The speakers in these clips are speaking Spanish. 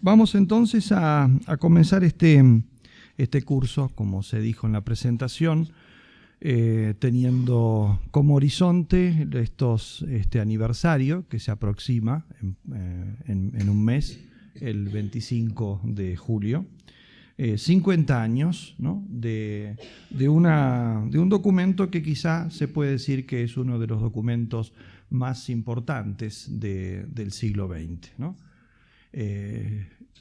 Vamos entonces a comenzar este curso, como se dijo en la presentación, teniendo como horizonte este aniversario que se aproxima en un mes, el 25 de julio. 50 años, ¿no? de un documento que quizá se puede decir que es uno de los documentos más importantes del siglo XX, ¿no?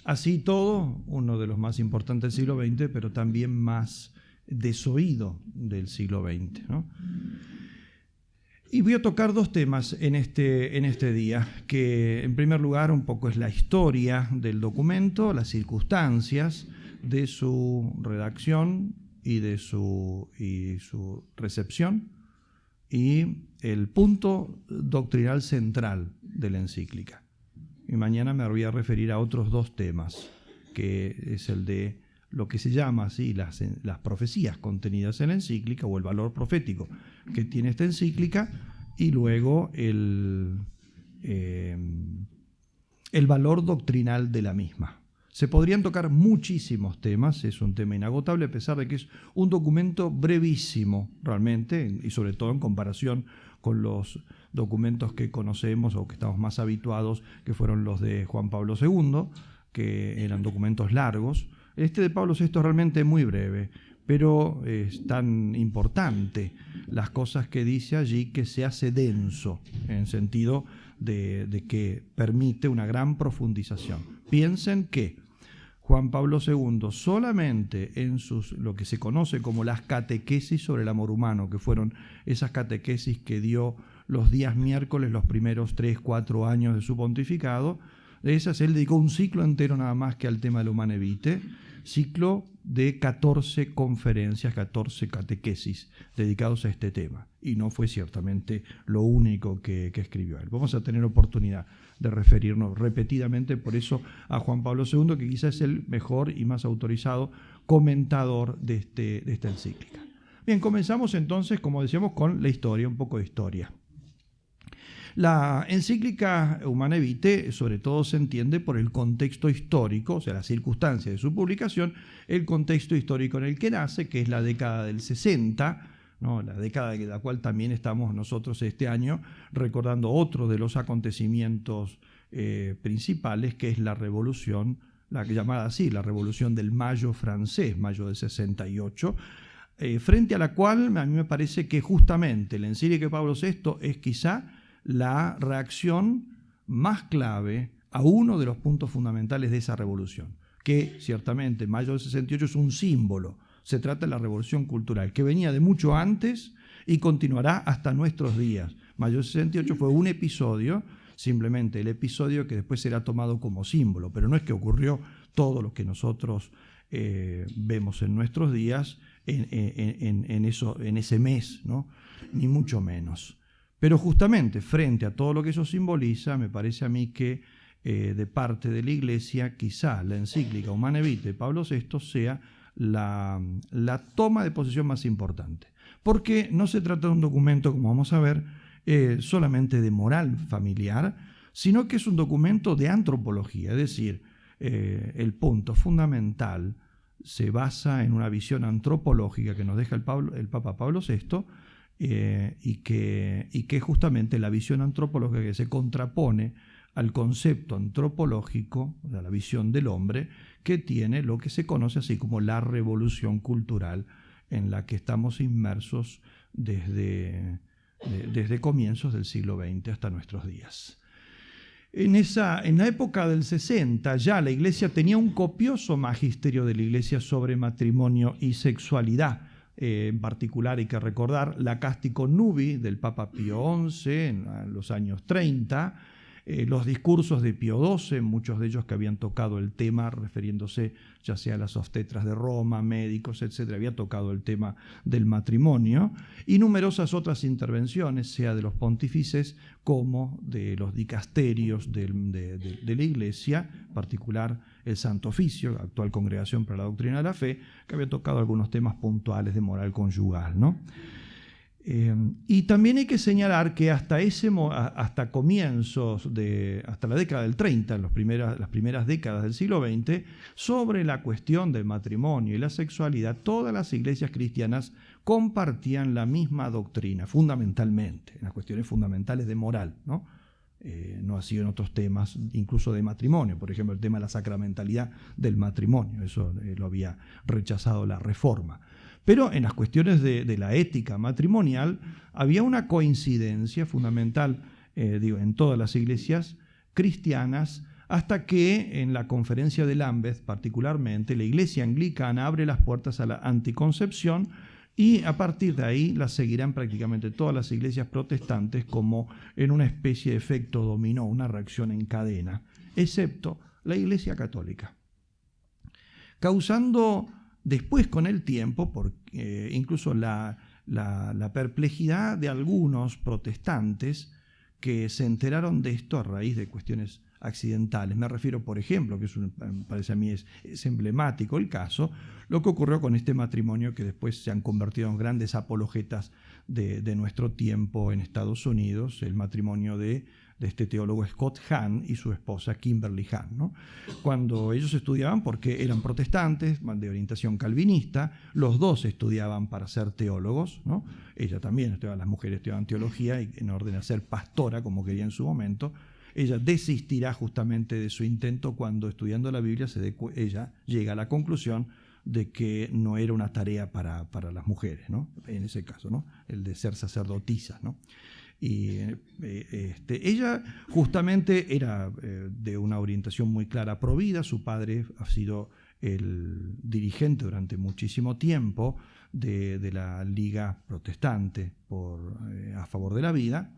Así todo, uno de los más importantes del siglo XX, pero también más desoído del siglo XX, ¿no? Y voy a tocar dos temas en este día, que en primer lugar un poco es la historia del documento, las circunstancias de su redacción y de su recepción, y el punto doctrinal central de la encíclica. Y mañana me voy a referir a otros dos temas, que es el de lo que se llama así las profecías contenidas en la encíclica, o el valor profético que tiene esta encíclica, y luego el valor doctrinal de la misma. Se podrían tocar muchísimos temas, es un tema inagotable, a pesar de que es un documento brevísimo realmente, y sobre todo en comparación con los documentos que conocemos o que estamos más habituados, que fueron los de Juan Pablo II, que eran documentos largos. Este de Pablo VI es realmente muy breve, pero es tan importante las cosas que dice allí que se hace denso, en sentido de que permite una gran profundización. Piensen que Juan Pablo II solamente en lo que se conoce como las catequesis sobre el amor humano, que fueron esas catequesis que dio los días miércoles los primeros 3-4 años de su pontificado, de esas él dedicó un ciclo entero nada más que al tema del Humane Vitae, ciclo de 14 conferencias, 14 catequesis dedicados a este tema. Y no fue ciertamente lo único que escribió él. Vamos a tener oportunidad de referirnos repetidamente, por eso, a Juan Pablo II, que quizás es el mejor y más autorizado comentador de esta encíclica. Bien, comenzamos entonces, como decíamos, con la historia, un poco de historia. La encíclica Humane Vitae sobre todo se entiende por el contexto histórico, o sea, las circunstancias de su publicación, el contexto histórico en el que nace, que es la década del 60, ¿no? La década de la cual también estamos nosotros este año recordando otro de los acontecimientos principales, que es la revolución, la que llamada así, la revolución del Mayo francés, mayo del 68, frente a la cual a mí me parece que justamente la encíclica de Pablo VI es quizá la reacción más clave a uno de los puntos fundamentales de esa revolución, que ciertamente mayo del 68 es un símbolo. Se trata de la revolución cultural, que venía de mucho antes y continuará hasta nuestros días. Mayo del 68 fue un episodio, simplemente el episodio que después será tomado como símbolo, pero no es que ocurrió todo lo que nosotros vemos en nuestros días en ese mes, ¿no? Ni mucho menos. Pero justamente frente a todo lo que eso simboliza, me parece a mí que de parte de la Iglesia, quizá la encíclica Humane Vitae de Pablo VI sea la toma de posesión más importante. Porque no se trata de un documento, como vamos a ver, solamente de moral familiar, sino que es un documento de antropología, es decir, el punto fundamental se basa en una visión antropológica que nos deja el Papa Pablo VI, y que justamente la visión antropológica que se contrapone al concepto antropológico, a la visión del hombre, que tiene lo que se conoce así como la revolución cultural en la que estamos inmersos desde comienzos del siglo XX hasta nuestros días. En la época del 60 ya la Iglesia tenía un copioso magisterio de la Iglesia sobre matrimonio y sexualidad. En particular hay que recordar la Castico Nubi del Papa Pío XI en los años 30, los discursos de Pío XII, muchos de ellos que habían tocado el tema refiriéndose ya sea a las obstetras de Roma, médicos, etc., había tocado el tema del matrimonio, y numerosas otras intervenciones, sea de los pontífices como de los dicasterios de la Iglesia, en particular el Santo Oficio, actual Congregación para la Doctrina de la Fe, que había tocado algunos temas puntuales de moral conyugal, ¿no? Y también hay que señalar que hasta comienzos hasta la década del 30, las primeras décadas del siglo XX, sobre la cuestión del matrimonio y la sexualidad, todas las iglesias cristianas compartían la misma doctrina, fundamentalmente, en las cuestiones fundamentales de moral, ¿no? No así en otros temas, incluso de matrimonio, por ejemplo, el tema de la sacramentalidad del matrimonio, eso lo había rechazado la Reforma. Pero en las cuestiones de la ética matrimonial había una coincidencia fundamental, en todas las iglesias cristianas, hasta que en la conferencia de Lambeth, particularmente, la iglesia anglicana abre las puertas a la anticoncepción, y a partir de ahí la seguirán prácticamente todas las iglesias protestantes como en una especie de efecto dominó, una reacción en cadena, excepto la Iglesia Católica, causando después con el tiempo, incluso la perplejidad de algunos protestantes que se enteraron de esto a raíz de cuestiones accidentales. Me refiero, por ejemplo, que parece a mí es emblemático el caso, lo que ocurrió con este matrimonio que después se han convertido en grandes apologetas de nuestro tiempo en Estados Unidos, el matrimonio de este teólogo Scott Hahn y su esposa Kimberly Hahn, ¿no? Cuando ellos estudiaban, porque eran protestantes de orientación calvinista, los dos estudiaban para ser teólogos, ¿no? Ella también estudiaba, las mujeres estudiaban teología y en orden a ser pastora, como quería en su momento. Ella desistirá justamente de su intento cuando, estudiando la Biblia, ella llega a la conclusión de que no era una tarea para las mujeres, ¿no? En ese caso, ¿no? El de ser sacerdotisa, ¿no? Y ella justamente era de una orientación muy clara provida. Su padre ha sido el dirigente durante muchísimo tiempo de la Liga Protestante a favor de la vida,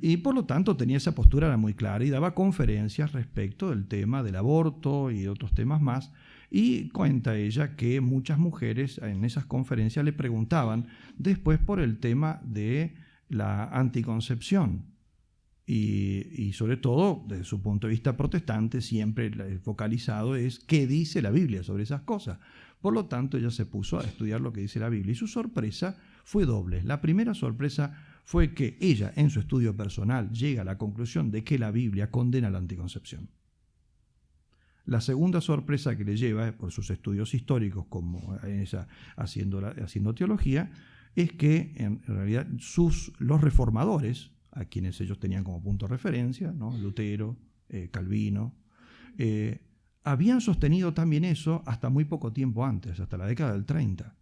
y por lo tanto tenía esa postura, era muy clara, y daba conferencias respecto del tema del aborto y otros temas más. Y cuenta ella que muchas mujeres en esas conferencias le preguntaban después por el tema de la anticoncepción, y sobre todo desde su punto de vista protestante siempre focalizado es qué dice la Biblia sobre esas cosas. Por lo tanto ella se puso a estudiar lo que dice la Biblia, y su sorpresa fue doble. La primera sorpresa fue que ella, en su estudio personal, llega a la conclusión de que la Biblia condena la anticoncepción. La segunda sorpresa que le lleva, por sus estudios históricos, como haciendo teología, es que en realidad los reformadores, a quienes ellos tenían como punto de referencia, ¿no? Lutero, Calvino, habían sostenido también eso hasta muy poco tiempo antes, hasta la década del 30,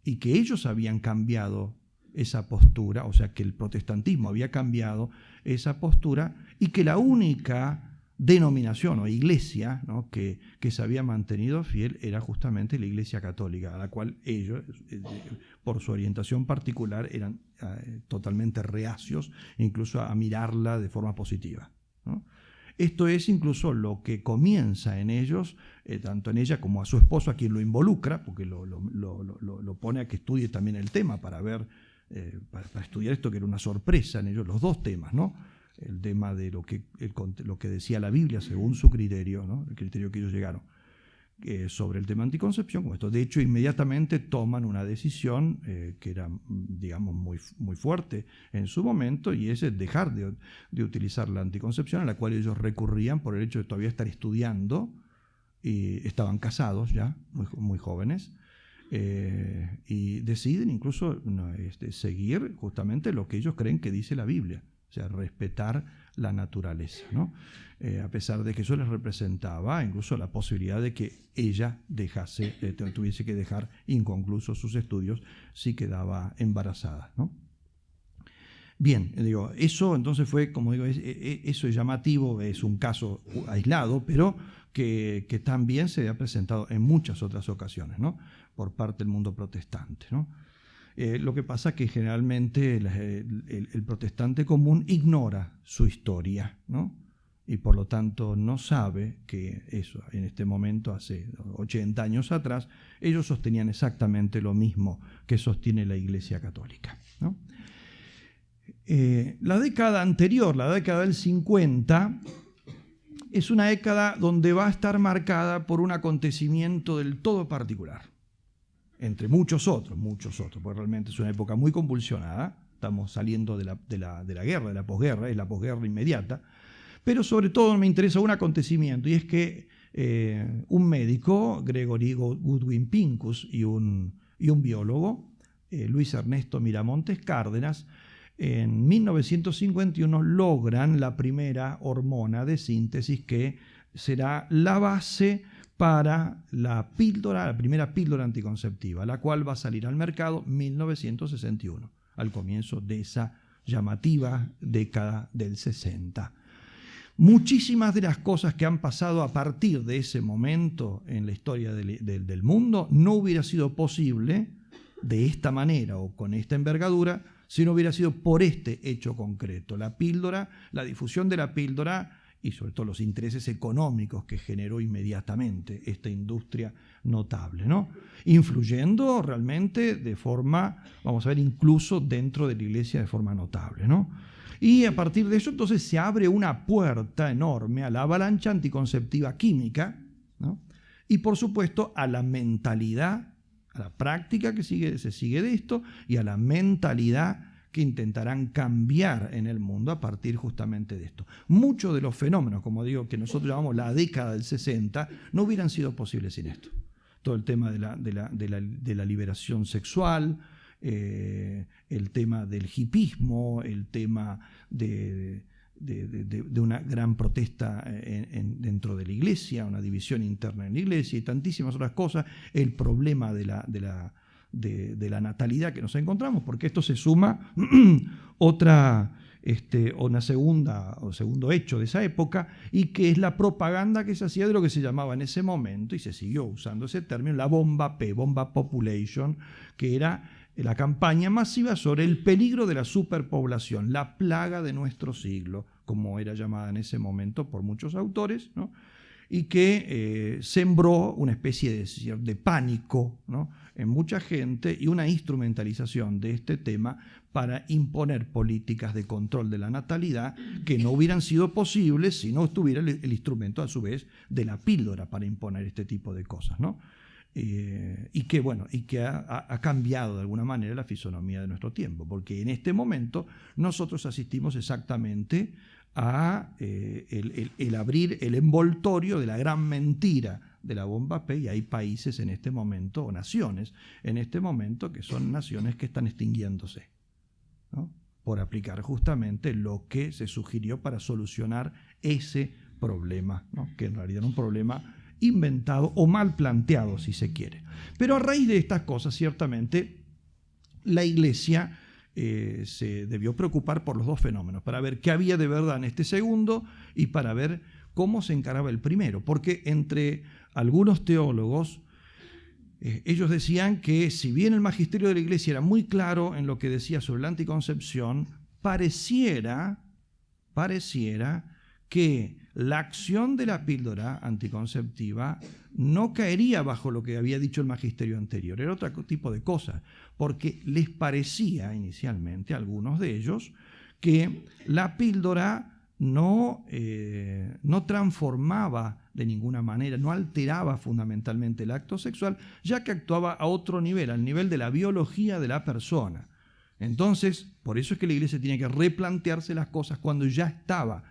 y que ellos habían cambiado esa postura, o sea que el protestantismo había cambiado esa postura, y que la única denominación o iglesia, ¿no?, que se había mantenido fiel era justamente la Iglesia Católica, a la cual ellos, por su orientación particular, eran totalmente reacios, incluso a mirarla de forma positiva, ¿no? Esto es incluso lo que comienza en ellos, tanto en ella como a su esposo, a quien lo involucra, porque lo pone a que estudie también el tema para ver, para estudiar esto, que era una sorpresa en ellos, los dos temas, ¿no? El tema de lo que decía la Biblia según su criterio, ¿no? El criterio que ellos llegaron sobre el tema anticoncepción, como esto. De hecho, inmediatamente toman una decisión que era, digamos, muy, muy fuerte en su momento, y es dejar de utilizar la anticoncepción, a la cual ellos recurrían por el hecho de todavía estar estudiando, y estaban casados ya, muy, muy jóvenes, y deciden incluso seguir justamente lo que ellos creen que dice la Biblia. O sea, respetar la naturaleza, ¿no? A pesar de que eso les representaba incluso la posibilidad de que ella tuviese que dejar inconclusos sus estudios si quedaba embarazada, ¿no? Bien, eso entonces fue, como digo, eso es llamativo, es un caso aislado, pero que también se ha presentado en muchas otras ocasiones, ¿no?, por parte del mundo protestante, ¿no? Lo que pasa es que generalmente el protestante común ignora su historia, ¿no? Y por lo tanto no sabe que eso, en este momento, hace 80 años atrás, ellos sostenían exactamente lo mismo que sostiene la Iglesia Católica, ¿no? La década anterior, la década del 50, es una década donde va a estar marcada por un acontecimiento del todo particular. entre muchos otros, porque realmente es una época muy convulsionada, estamos saliendo de la guerra, de la posguerra, es la posguerra inmediata, pero sobre todo me interesa un acontecimiento, y es que un médico, Gregory Goodwin Pincus, y un biólogo, Luis Ernesto Miramontes Cárdenas, en 1951 logran la primera hormona de síntesis que será la base para la primera píldora anticonceptiva, la cual va a salir al mercado en 1961, al comienzo de esa llamativa década del 60. Muchísimas de las cosas que han pasado a partir de ese momento en la historia del mundo no hubiera sido posible de esta manera o con esta envergadura si no hubiera sido por este hecho concreto. La píldora, la difusión de la píldora y sobre todo los intereses económicos que generó inmediatamente esta industria notable, ¿no? Influyendo realmente de forma, vamos a ver, incluso dentro de la iglesia de forma notable, ¿no? Y a partir de eso entonces se abre una puerta enorme a la avalancha anticonceptiva química, ¿no? Y por supuesto a la mentalidad, a la práctica que se sigue de esto y a la mentalidad que intentarán cambiar en el mundo a partir justamente de esto. Muchos de los fenómenos, como digo, que nosotros llamamos la década del 60, no hubieran sido posibles sin esto. Todo el tema de la liberación sexual, el tema del hipismo, el tema de una gran protesta dentro de la iglesia, una división interna en la iglesia y tantísimas otras cosas, el problema de la natalidad que nos encontramos, porque esto se suma segundo hecho de esa época, y que es la propaganda que se hacía de lo que se llamaba en ese momento, y se siguió usando ese término, la bomba P, bomba population, que era la campaña masiva sobre el peligro de la superpoblación, la plaga de nuestro siglo, como era llamada en ese momento por muchos autores, ¿no? Y que sembró una especie de pánico, ¿no?, en mucha gente, y una instrumentalización de este tema para imponer políticas de control de la natalidad que no hubieran sido posibles si no estuviera el instrumento, a su vez, de la píldora para imponer este tipo de cosas, ¿no? Y que ha cambiado de alguna manera la fisonomía de nuestro tiempo, porque en este momento nosotros asistimos exactamente a el abrir el envoltorio de la gran mentira de la bomba P, y hay países en este momento, o naciones en este momento, que son naciones que están extinguiéndose, ¿no?, por aplicar justamente lo que se sugirió para solucionar ese problema, ¿no?, que en realidad era un problema inventado o mal planteado, si se quiere. Pero a raíz de estas cosas, ciertamente, la Iglesia se debió preocupar por los dos fenómenos, para ver qué había de verdad en este segundo y para ver cómo se encaraba el primero, porque entre algunos teólogos, ellos decían que si bien el magisterio de la Iglesia era muy claro en lo que decía sobre la anticoncepción, pareciera que la acción de la píldora anticonceptiva no caería bajo lo que había dicho el magisterio anterior, era otro tipo de cosas, porque les parecía inicialmente a algunos de ellos que la píldora no transformaba de ninguna manera, no alteraba fundamentalmente el acto sexual, ya que actuaba a otro nivel, al nivel de la biología de la persona. Entonces, por eso es que la Iglesia tiene que replantearse las cosas cuando ya estaba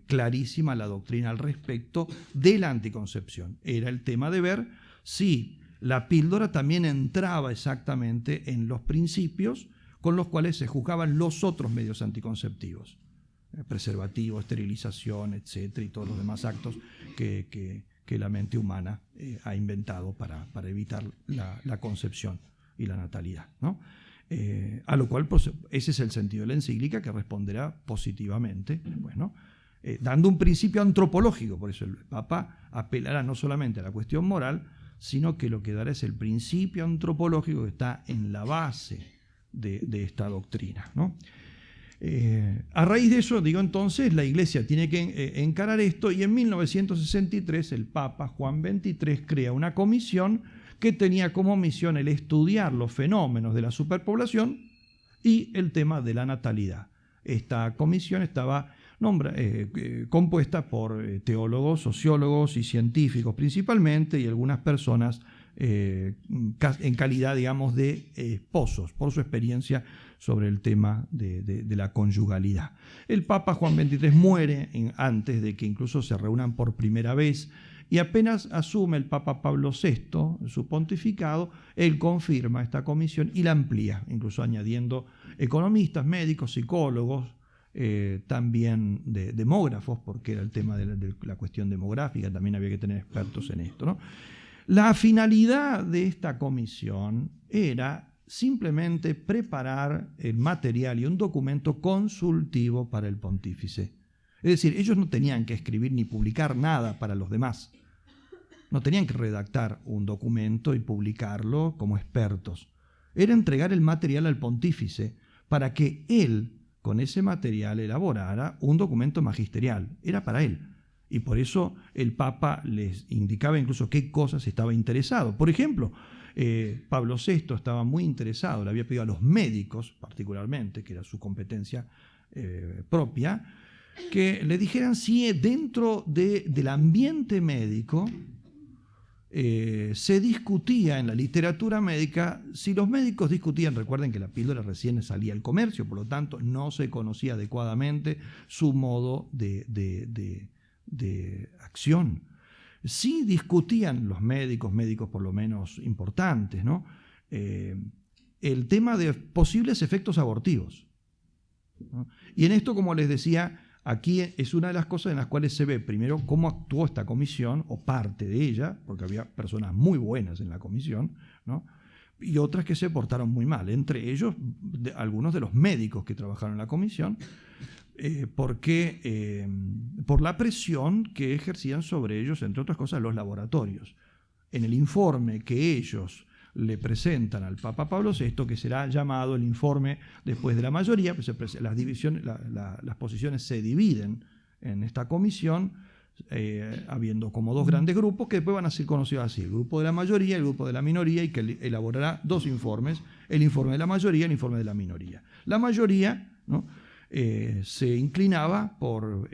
clarísima la doctrina al respecto de la anticoncepción. Era el tema de ver si la píldora también entraba exactamente en los principios con los cuales se juzgaban los otros medios anticonceptivos, preservativo, esterilización, etcétera, y todos los demás actos que la mente humana ha inventado para evitar la concepción y la natalidad, ¿no? A lo cual, pues, ese es el sentido de la encíclica, que responderá positivamente, bueno, dando un principio antropológico. Por eso el Papa apelará no solamente a la cuestión moral, sino que lo que dará es el principio antropológico que está en la base de esta doctrina, ¿no? A raíz de eso, digo, entonces, la Iglesia tiene que encarar esto, y en 1963 el Papa Juan XXIII crea una comisión que tenía como misión el estudiar los fenómenos de la superpoblación y el tema de la natalidad. Esta comisión estaba compuesta por teólogos, sociólogos y científicos principalmente, y algunas personas en calidad, digamos, de esposos, por su experiencia sobre el tema de la conyugalidad. El Papa Juan XXIII muere antes de que incluso se reúnan por primera vez, y apenas asume el Papa Pablo VI su pontificado, él confirma esta comisión y la amplía, incluso añadiendo economistas, médicos, psicólogos, también demógrafos, porque era el tema de la cuestión demográfica, también había que tener expertos en esto, ¿no? La finalidad de esta comisión era simplemente preparar el material y un documento consultivo para el pontífice. Es decir, ellos no tenían que escribir ni publicar nada para los demás. No tenían que redactar un documento y publicarlo como expertos. Era entregar el material al pontífice para que él, con ese material, elaborara un documento magisterial. Era para él. Y por eso el Papa les indicaba incluso qué cosas estaba interesado. Por ejemplo, Pablo VI estaba muy interesado, le había pedido a los médicos, particularmente, que era su competencia propia, que le dijeran si dentro del ambiente médico se discutía en la literatura médica, si los médicos discutían, recuerden que la píldora recién salía al comercio, por lo tanto no se conocía adecuadamente su modo de acción. Sí discutían los médicos por lo menos importantes, ¿no? El tema de posibles efectos abortivos, ¿no? Y en esto, como les decía, aquí es una de las cosas en las cuales se ve primero cómo actuó esta comisión, o parte de ella, porque había personas muy buenas en la comisión, ¿no? Y otras que se portaron muy mal, entre ellos algunos de los médicos que trabajaron en la comisión, porque por la presión que ejercían sobre ellos, entre otras cosas, los laboratorios. En el informe que ellos le presentan al Papa Pablo VI, que será llamado el informe después de la mayoría, pues las posiciones se dividen en esta comisión, habiendo como dos grandes grupos que después van a ser conocidos así: el grupo de la mayoría y el grupo de la minoría, y que elaborará dos informes: el informe de la mayoría y el informe de la minoría. La mayoría, ¿no?, se inclinaba por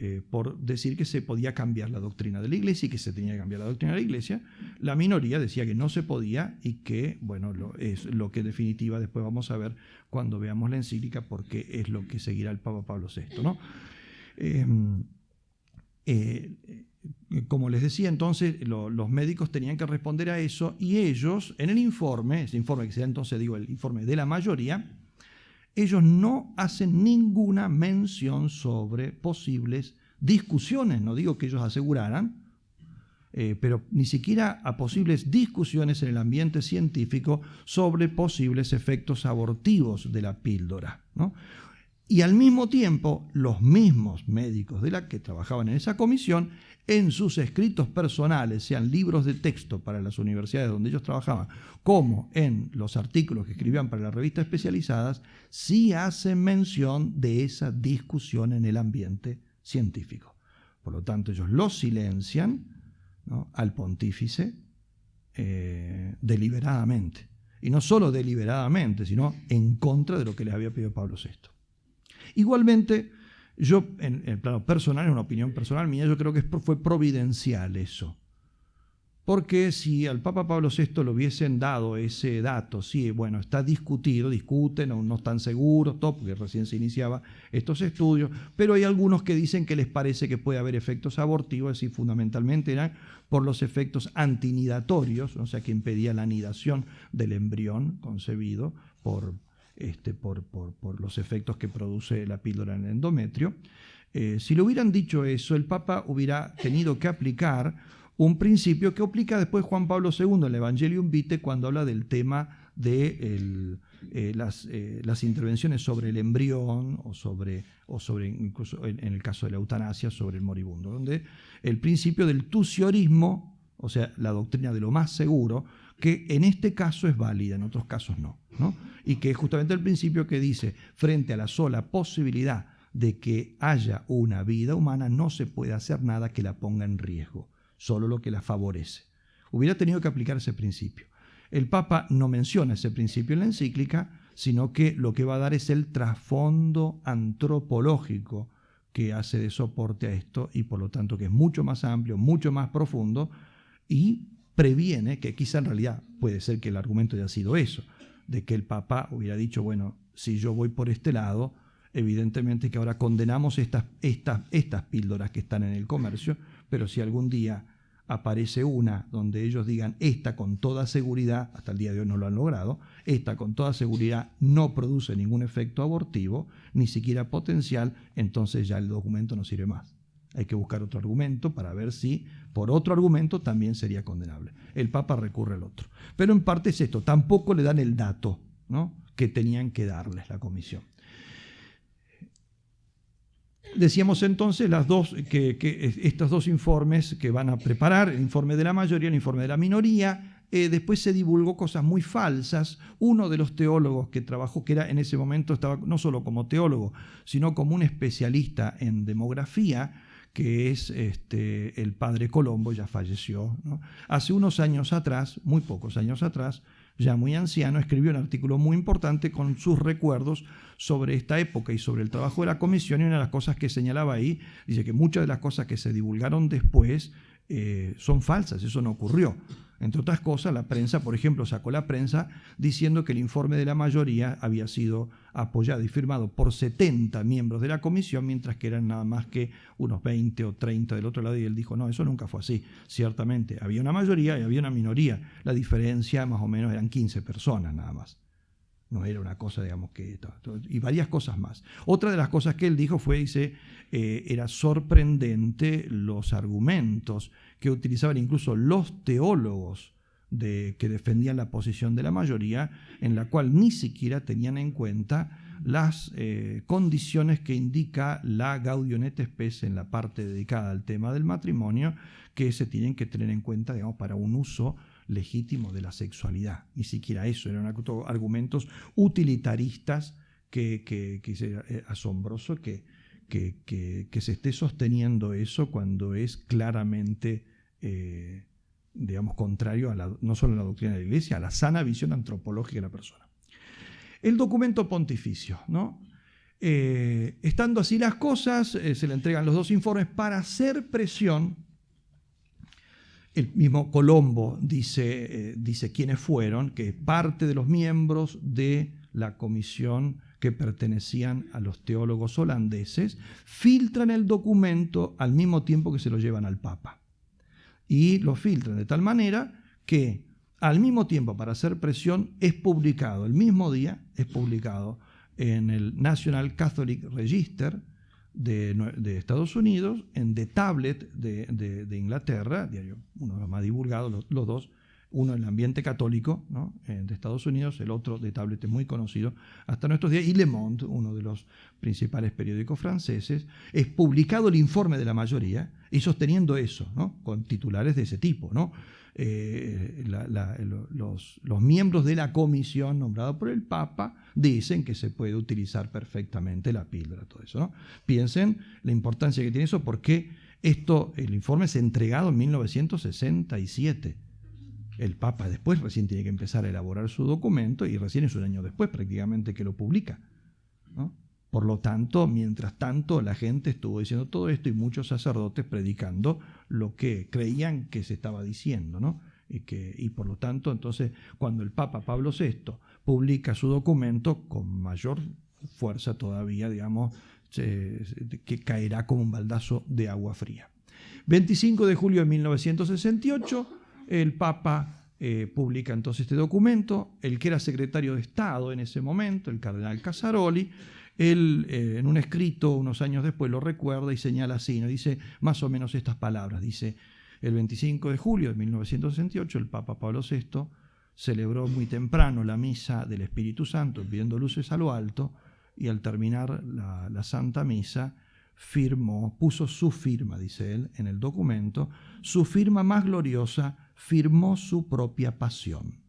decir que se podía cambiar la doctrina de la Iglesia y que se tenía que cambiar la doctrina de la Iglesia. La minoría decía que no se podía y que, bueno, es lo que en definitiva después vamos a ver cuando veamos la encíclica, porque es lo que seguirá el Papa Pablo VI, ¿no? Como les decía, entonces los médicos tenían que responder a eso, y ellos, en el informe, ese informe que será entonces, digo, el informe de la mayoría, ellos no hacen ninguna mención sobre posibles discusiones, no digo que ellos aseguraran, pero ni siquiera a posibles discusiones en el ambiente científico sobre posibles efectos abortivos de la píldora, ¿no? Y al mismo tiempo, los mismos médicos de la que trabajaban en esa comisión, en sus escritos personales, sean libros de texto para las universidades donde ellos trabajaban, como en los artículos que escribían para las revistas especializadas, sí hacen mención de esa discusión en el ambiente científico. Por lo tanto, ellos lo silencian, ¿no?, al pontífice deliberadamente. Y no solo deliberadamente, sino en contra de lo que les había pedido Pablo VI. Igualmente, yo, en el plano personal, es una opinión personal mía, yo creo que fue providencial eso. Porque si al Papa Pablo VI le hubiesen dado ese dato, sí, bueno, está discuten, no están seguros, todo, porque recién se iniciaba estos estudios, pero hay algunos que dicen que les parece que puede haber efectos abortivos, es decir, fundamentalmente eran por los efectos antinidatorios, o sea, que impedía la anidación del embrión concebido por los efectos que produce la píldora en el endometrio. Si le hubieran dicho eso, el Papa hubiera tenido que aplicar un principio que aplica después Juan Pablo II en el Evangelium Vitae, cuando habla del tema de las intervenciones sobre el embrión o sobre incluso en el caso de la eutanasia, sobre el moribundo, donde el principio del tuciorismo, o sea, la doctrina de lo más seguro, que en este caso es válida, en otros casos no, y que es justamente el principio que dice, frente a la sola posibilidad de que haya una vida humana, no se puede hacer nada que la ponga en riesgo, solo lo que la favorece. Hubiera tenido que aplicar ese principio. El Papa no menciona ese principio en la encíclica, sino que lo que va a dar es el trasfondo antropológico que hace de soporte a esto, y por lo tanto que es mucho más amplio, mucho más profundo, y previene que quizá en realidad puede ser que el argumento haya sido eso, de que el Papa hubiera dicho, bueno, si yo voy por este lado, evidentemente que ahora condenamos estas píldoras que están en el comercio, pero si algún día aparece una donde ellos digan, esta con toda seguridad, hasta el día de hoy no lo han logrado, esta con toda seguridad no produce ningún efecto abortivo, ni siquiera potencial, entonces ya el documento no sirve más. Hay que buscar otro argumento para ver si por otro argumento también sería condenable. El Papa recurre al otro. Pero en parte es esto, tampoco le dan el dato, ¿no?, que tenían que darles la comisión. Decíamos entonces estos dos informes que van a preparar, el informe de la mayoría, el informe de la minoría. Después se divulgó cosas muy falsas. Uno de los teólogos que trabajó, que era en ese momento estaba no solo como teólogo, sino como un especialista en demografía, que es el padre Colombo, ya falleció, ¿no? Hace unos años atrás, muy pocos años atrás, ya muy anciano, escribió un artículo muy importante con sus recuerdos sobre esta época y sobre el trabajo de la comisión, y una de las cosas que señalaba ahí, dice que muchas de las cosas que se divulgaron después son falsas, eso no ocurrió. Entre otras cosas, la prensa, por ejemplo, sacó la prensa diciendo que el informe de la mayoría había sido apoyado y firmado por 70 miembros de la comisión, mientras que eran nada más que unos 20 o 30 del otro lado, y él dijo, no, eso nunca fue así. Ciertamente, había una mayoría y había una minoría. La diferencia más o menos eran 15 personas nada más. No era una cosa, digamos, que... Y varias cosas más. Otra de las cosas que él dijo fue, dice, era sorprendente los argumentos que utilizaban incluso los teólogos que defendían la posición de la mayoría, en la cual ni siquiera tenían en cuenta las condiciones que indica la Gaudium et Spes en la parte dedicada al tema del matrimonio, que se tienen que tener en cuenta, digamos, para un uso legítimo de la sexualidad. Ni siquiera eso, eran argumentos utilitaristas que es asombroso que se esté sosteniendo eso cuando es claramente, digamos, contrario a no solo a la doctrina de la Iglesia, a la sana visión antropológica de la persona. El documento pontificio, ¿no? Estando así las cosas, se le entregan los dos informes para hacer presión. El mismo Colombo dice quiénes fueron, que parte de los miembros de la comisión que pertenecían a los teólogos holandeses filtran el documento al mismo tiempo que se lo llevan al Papa. Y lo filtran de tal manera que al mismo tiempo, para hacer presión, es publicado, el mismo día es publicado en el National Catholic Register de Estados Unidos, en The Tablet de Inglaterra, diario, uno de los más divulgados, los dos, uno en el ambiente católico, ¿no?, de Estados Unidos, el otro de Tablet es muy conocido hasta nuestros días, y Le Monde, uno de los principales periódicos franceses. Es publicado el informe de la mayoría, y sosteniendo eso, ¿no?, con titulares de ese tipo, ¿no? Los miembros de la comisión nombrada por el Papa dicen que se puede utilizar perfectamente la píldora, todo eso, ¿no? Piensen la importancia que tiene eso, porque el informe es entregado en 1967. El Papa después recién tiene que empezar a elaborar su documento, y recién es un año después prácticamente que lo publica, ¿no? Por lo tanto, mientras tanto, la gente estuvo diciendo todo esto y muchos sacerdotes predicando lo que creían que se estaba diciendo, ¿no? Y por lo tanto, entonces, cuando el Papa Pablo VI publica su documento, con mayor fuerza todavía, digamos, que caerá como un baldazo de agua fría. 25 de julio de 1968, el Papa publica entonces este documento. El que era secretario de Estado en ese momento, el cardenal Casaroli, él en un escrito unos años después lo recuerda y señala así, ¿no? Dice más o menos estas palabras. Dice, el 25 de julio de 1968 el Papa Pablo VI celebró muy temprano la misa del Espíritu Santo pidiendo luces a lo alto, y al terminar la Santa Misa puso su firma, dice él, en el documento, su firma más gloriosa, firmó su propia pasión.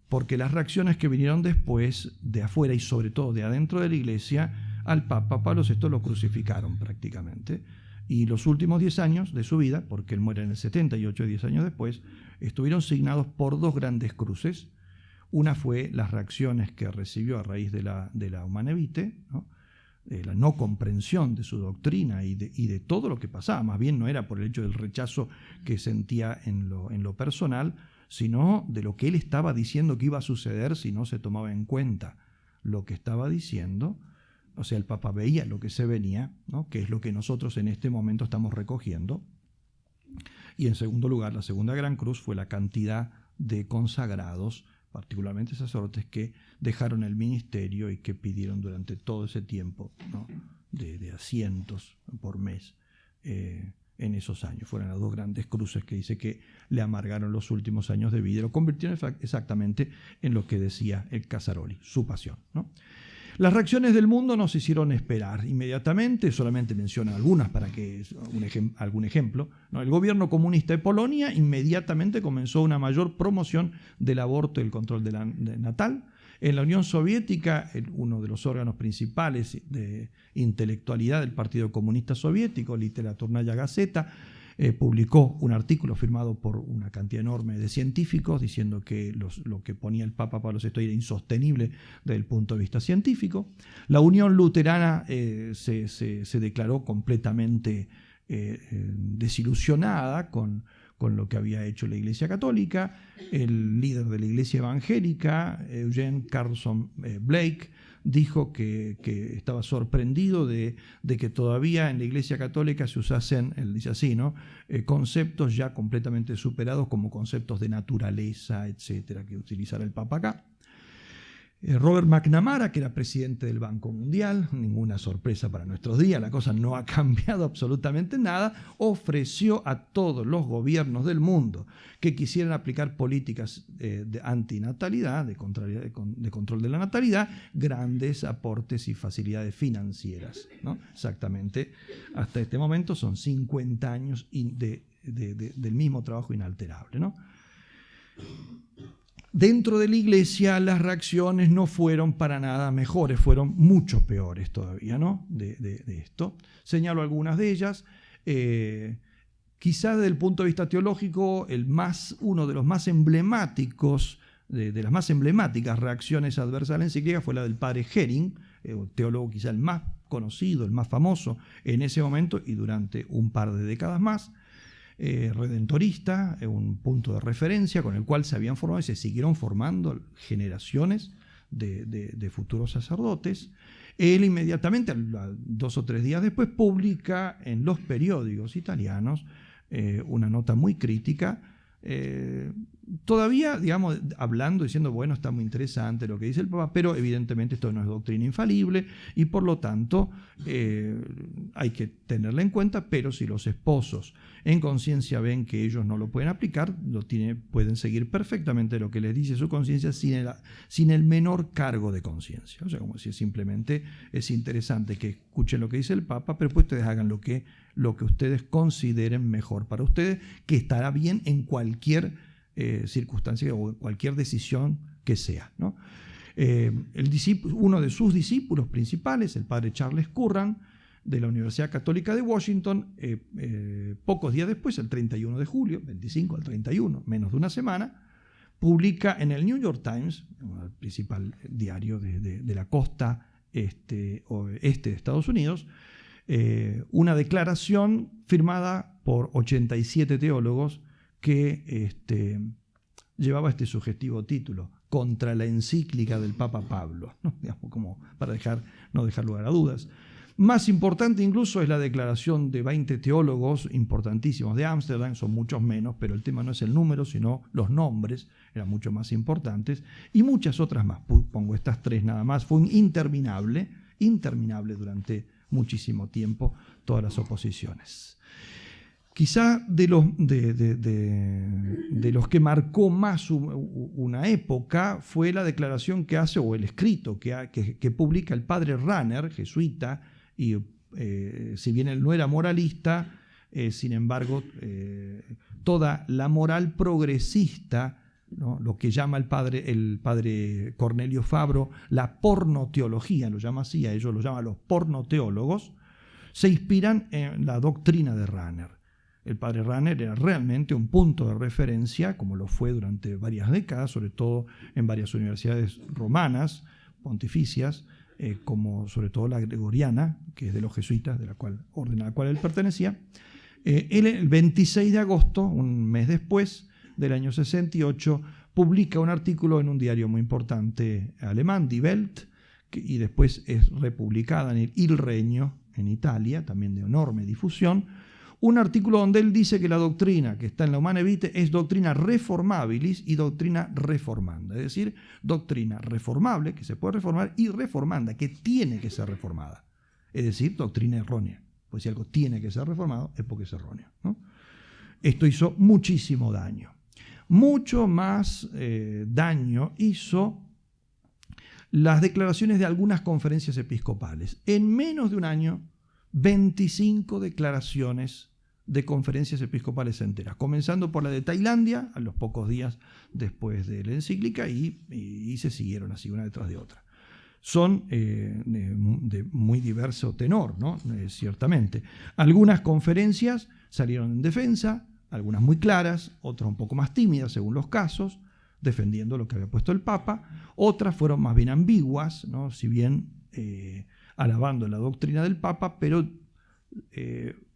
Porque las reacciones que vinieron después, de afuera y sobre todo de adentro de la Iglesia, al Papa Pablo VI lo crucificaron prácticamente. Y los últimos 10 años de su vida, porque él muere en el 78, 10 años después, estuvieron signados por dos grandes cruces. Una fue las reacciones que recibió a raíz de la Humane Vitae, ¿no?, la no comprensión de su doctrina y de todo lo que pasaba. Más bien no era por el hecho del rechazo que sentía en lo personal, sino de lo que él estaba diciendo que iba a suceder si no se tomaba en cuenta lo que estaba diciendo. O sea, el Papa veía lo que se venía, ¿no? Que es lo que nosotros en este momento estamos recogiendo. Y en segundo lugar, la segunda gran cruz fue la cantidad de consagrados, particularmente sacerdotes, que dejaron el ministerio y que pidieron durante todo ese tiempo, ¿no? de asientos por mes en esos años. Fueron las dos grandes cruces que dice que le amargaron los últimos años de vida y lo convirtieron exactamente en lo que decía el Casaroli, su pasión, ¿no? Las reacciones del mundo nos hicieron esperar inmediatamente, solamente menciono algunas para que algún ejemplo, ¿no? El gobierno comunista de Polonia inmediatamente comenzó una mayor promoción del aborto y el control natal. En la Unión Soviética, uno de los órganos principales de intelectualidad del Partido Comunista Soviético, Literaturnaya Gazeta, publicó un artículo firmado por una cantidad enorme de científicos diciendo que lo que ponía el Papa Pablo VI era insostenible desde el punto de vista científico. La Unión Luterana se declaró completamente desilusionada con lo que había hecho la Iglesia Católica. El líder de la Iglesia Evangélica, Eugene Carlson Blake, dijo que estaba sorprendido de que todavía en la Iglesia Católica se usasen, él dice así, ¿no? Conceptos ya completamente superados como conceptos de naturaleza, etcétera, que utilizara el Papa acá. Robert McNamara, que era presidente del Banco Mundial, ninguna sorpresa para nuestros días, la cosa no ha cambiado absolutamente nada, ofreció a todos los gobiernos del mundo que quisieran aplicar políticas de antinatalidad, de control de la natalidad, grandes aportes y facilidades financieras, ¿no? Exactamente, hasta este momento son 50 años del mismo trabajo inalterable, ¿no? Dentro de la Iglesia las reacciones no fueron para nada mejores, fueron mucho peores todavía, ¿no? de esto. Señalo algunas de ellas. Quizás desde el punto de vista teológico, uno de los más emblemáticos, de las más emblemáticas reacciones adversas a la encíclica fue la del padre Hering, teólogo quizá el más conocido, el más famoso en ese momento y durante un par de décadas más. Redentorista, un punto de referencia con el cual se habían formado y se siguieron formando generaciones de futuros sacerdotes. Él inmediatamente, 2 o 3 días después, publica en los periódicos italianos una nota muy crítica, todavía, digamos, hablando, diciendo, bueno, está muy interesante lo que dice el Papa, pero evidentemente esto no es doctrina infalible y por lo tanto hay que tenerla en cuenta, pero si los esposos en conciencia ven que ellos no lo pueden aplicar, pueden seguir perfectamente lo que les dice su conciencia sin el menor cargo de conciencia. O sea, como si simplemente es interesante que escuchen lo que dice el Papa, pero pues ustedes hagan lo que ustedes consideren mejor para ustedes, que estará bien en cualquier circunstancia o cualquier decisión que sea, ¿no? Uno de sus discípulos principales, el padre Charles Curran, de la Universidad Católica de Washington, pocos días después, el 31 de julio, 25 al 31, menos de una semana, publica en el New York Times, el principal diario de la costa este de Estados Unidos, una declaración firmada por 87 teólogos que llevaba este sugestivo título, contra la encíclica del Papa Pablo, ¿no? Digamos, como para no dejar lugar a dudas. Más importante incluso es la declaración de 20 teólogos importantísimos de Ámsterdam, son muchos menos, pero el tema no es el número, sino los nombres, eran mucho más importantes, y muchas otras más. Pongo estas 3 nada más. Fue un interminable durante muchísimo tiempo todas las oposiciones. Quizá de los que marcó más una época fue la declaración que hace, o el escrito que publica el padre Rahner, jesuita, y si bien él no era moralista, sin embargo, toda la moral progresista, ¿no? Lo que llama el padre Cornelio Fabro la pornoteología, lo llama así, a ellos lo llaman los pornoteólogos, se inspiran en la doctrina de Rahner. El padre Rahner era realmente un punto de referencia, como lo fue durante varias décadas, sobre todo en varias universidades romanas, pontificias, como sobre todo la gregoriana, que es de los jesuitas, de la orden a la cual él pertenecía. Él, el 26 de agosto, un mes después del año 68, publica un artículo en un diario muy importante alemán, Die Welt, y después es republicada en el Il Regno, en Italia, también de enorme difusión, un artículo donde él dice que la doctrina que está en la Humanae Vitae es doctrina reformabilis y doctrina reformanda, es decir, doctrina reformable, que se puede reformar, y reformanda, que tiene que ser reformada, es decir, doctrina errónea, pues si algo tiene que ser reformado es porque es erróneo, ¿no? Esto hizo muchísimo daño. Mucho más daño hizo las declaraciones de algunas conferencias episcopales. En menos de un año, 25 declaraciones de conferencias episcopales enteras, comenzando por la de Tailandia, a los pocos días después de la encíclica, y se siguieron así, una detrás de otra. Son de muy diverso tenor, ¿no? Ciertamente. Algunas conferencias salieron en defensa, algunas muy claras, otras un poco más tímidas según los casos, defendiendo lo que había puesto el Papa. Otras fueron más bien ambiguas, ¿no? Si bien alabando la doctrina del Papa, pero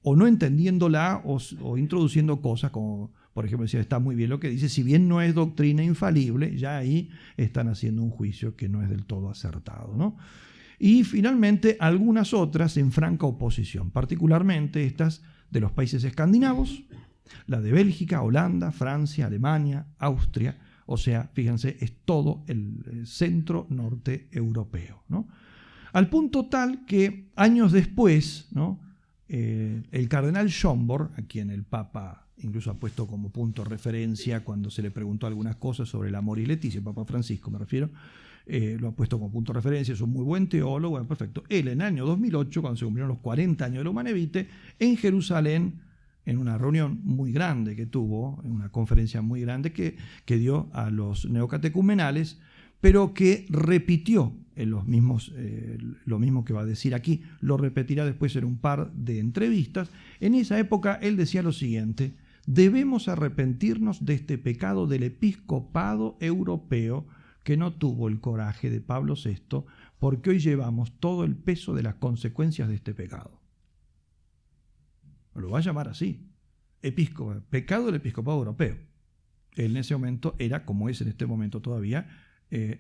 o no entendiéndola o introduciendo cosas como, por ejemplo, decía, está muy bien lo que dice, si bien no es doctrina infalible, ya ahí están haciendo un juicio que no es del todo acertado, ¿no? Y finalmente algunas otras en franca oposición, particularmente estas de los países escandinavos, la de Bélgica, Holanda, Francia, Alemania, Austria, o sea, fíjense, es todo el centro norte europeo, ¿no? Al punto tal que años después, ¿no? El cardenal Schomburg, a quien el Papa incluso ha puesto como punto de referencia cuando se le preguntó algunas cosas sobre el Amoris Laetitia, el Papa Francisco me refiero, lo ha puesto como punto de referencia, es un muy buen teólogo, bueno, perfecto. Él en el año 2008, cuando se cumplieron los 40 años de la Humanae Vitae, en Jerusalén, en una reunión muy grande que tuvo, en una conferencia muy grande que dio a los neocatecumenales, pero que repitió en los mismos, lo mismo que va a decir aquí, lo repetirá después en un par de entrevistas. En esa época él decía lo siguiente: debemos arrepentirnos de este pecado del episcopado europeo que no tuvo el coraje de Pablo VI, porque hoy llevamos todo el peso de las consecuencias de este pecado. Lo va a llamar así, pecado del episcopado europeo. Él en ese momento era, como es en este momento todavía,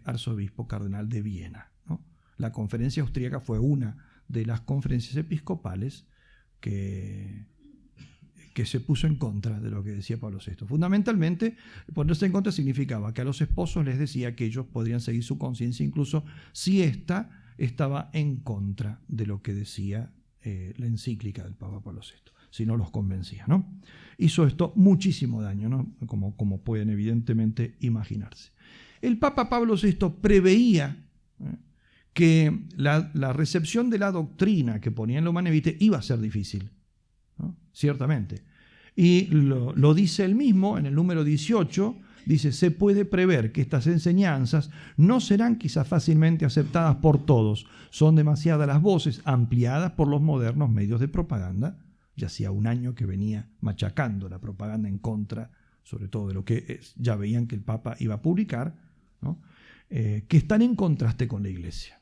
arzobispo cardenal de Viena, ¿no? La conferencia austríaca fue una de las conferencias episcopales que se puso en contra de lo que decía Pablo VI. Fundamentalmente, ponerse en contra significaba que a los esposos les decía que ellos podrían seguir su conciencia incluso si ésta estaba en contra de lo que decía la encíclica del Papa Pablo VI, si no los convencía, ¿no? Hizo esto muchísimo daño, ¿no? Como pueden evidentemente imaginarse. El Papa Pablo VI preveía que la recepción de la doctrina que ponía en la Humanae Vitae iba a ser difícil, ¿no? Ciertamente. Y lo dice él mismo en el número 18, dice, se puede prever que estas enseñanzas no serán quizás fácilmente aceptadas por todos. Son demasiadas las voces ampliadas por los modernos medios de propaganda. Ya hacía un año que venía machacando la propaganda en contra, sobre todo de lo que ya veían que el Papa iba a publicar, ¿no? Que están en contraste con la Iglesia.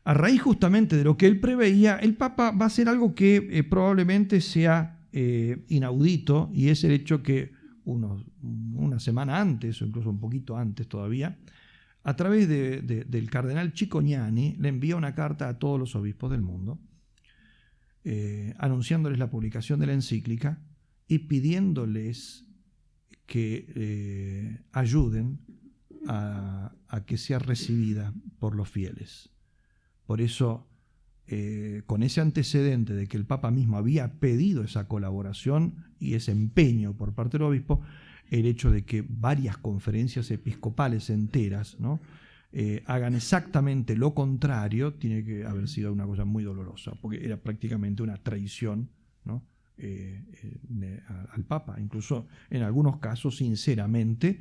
A raíz justamente de lo que él preveía, el Papa va a hacer algo que probablemente sea inaudito, y es el hecho que una semana antes, o incluso un poquito antes todavía, a través del cardenal Cicognani, le envía una carta a todos los obispos del mundo, anunciándoles la publicación de la encíclica y pidiéndoles que ayuden a que sea recibida por los fieles. Por eso, con ese antecedente de que el Papa mismo había pedido esa colaboración y ese empeño por parte del obispo, el hecho de que varias conferencias episcopales enteras, ¿no?, hagan exactamente lo contrario, tiene que haber sido una cosa muy dolorosa, porque era prácticamente una traición, ¿no?, al Papa. Incluso en algunos casos, sinceramente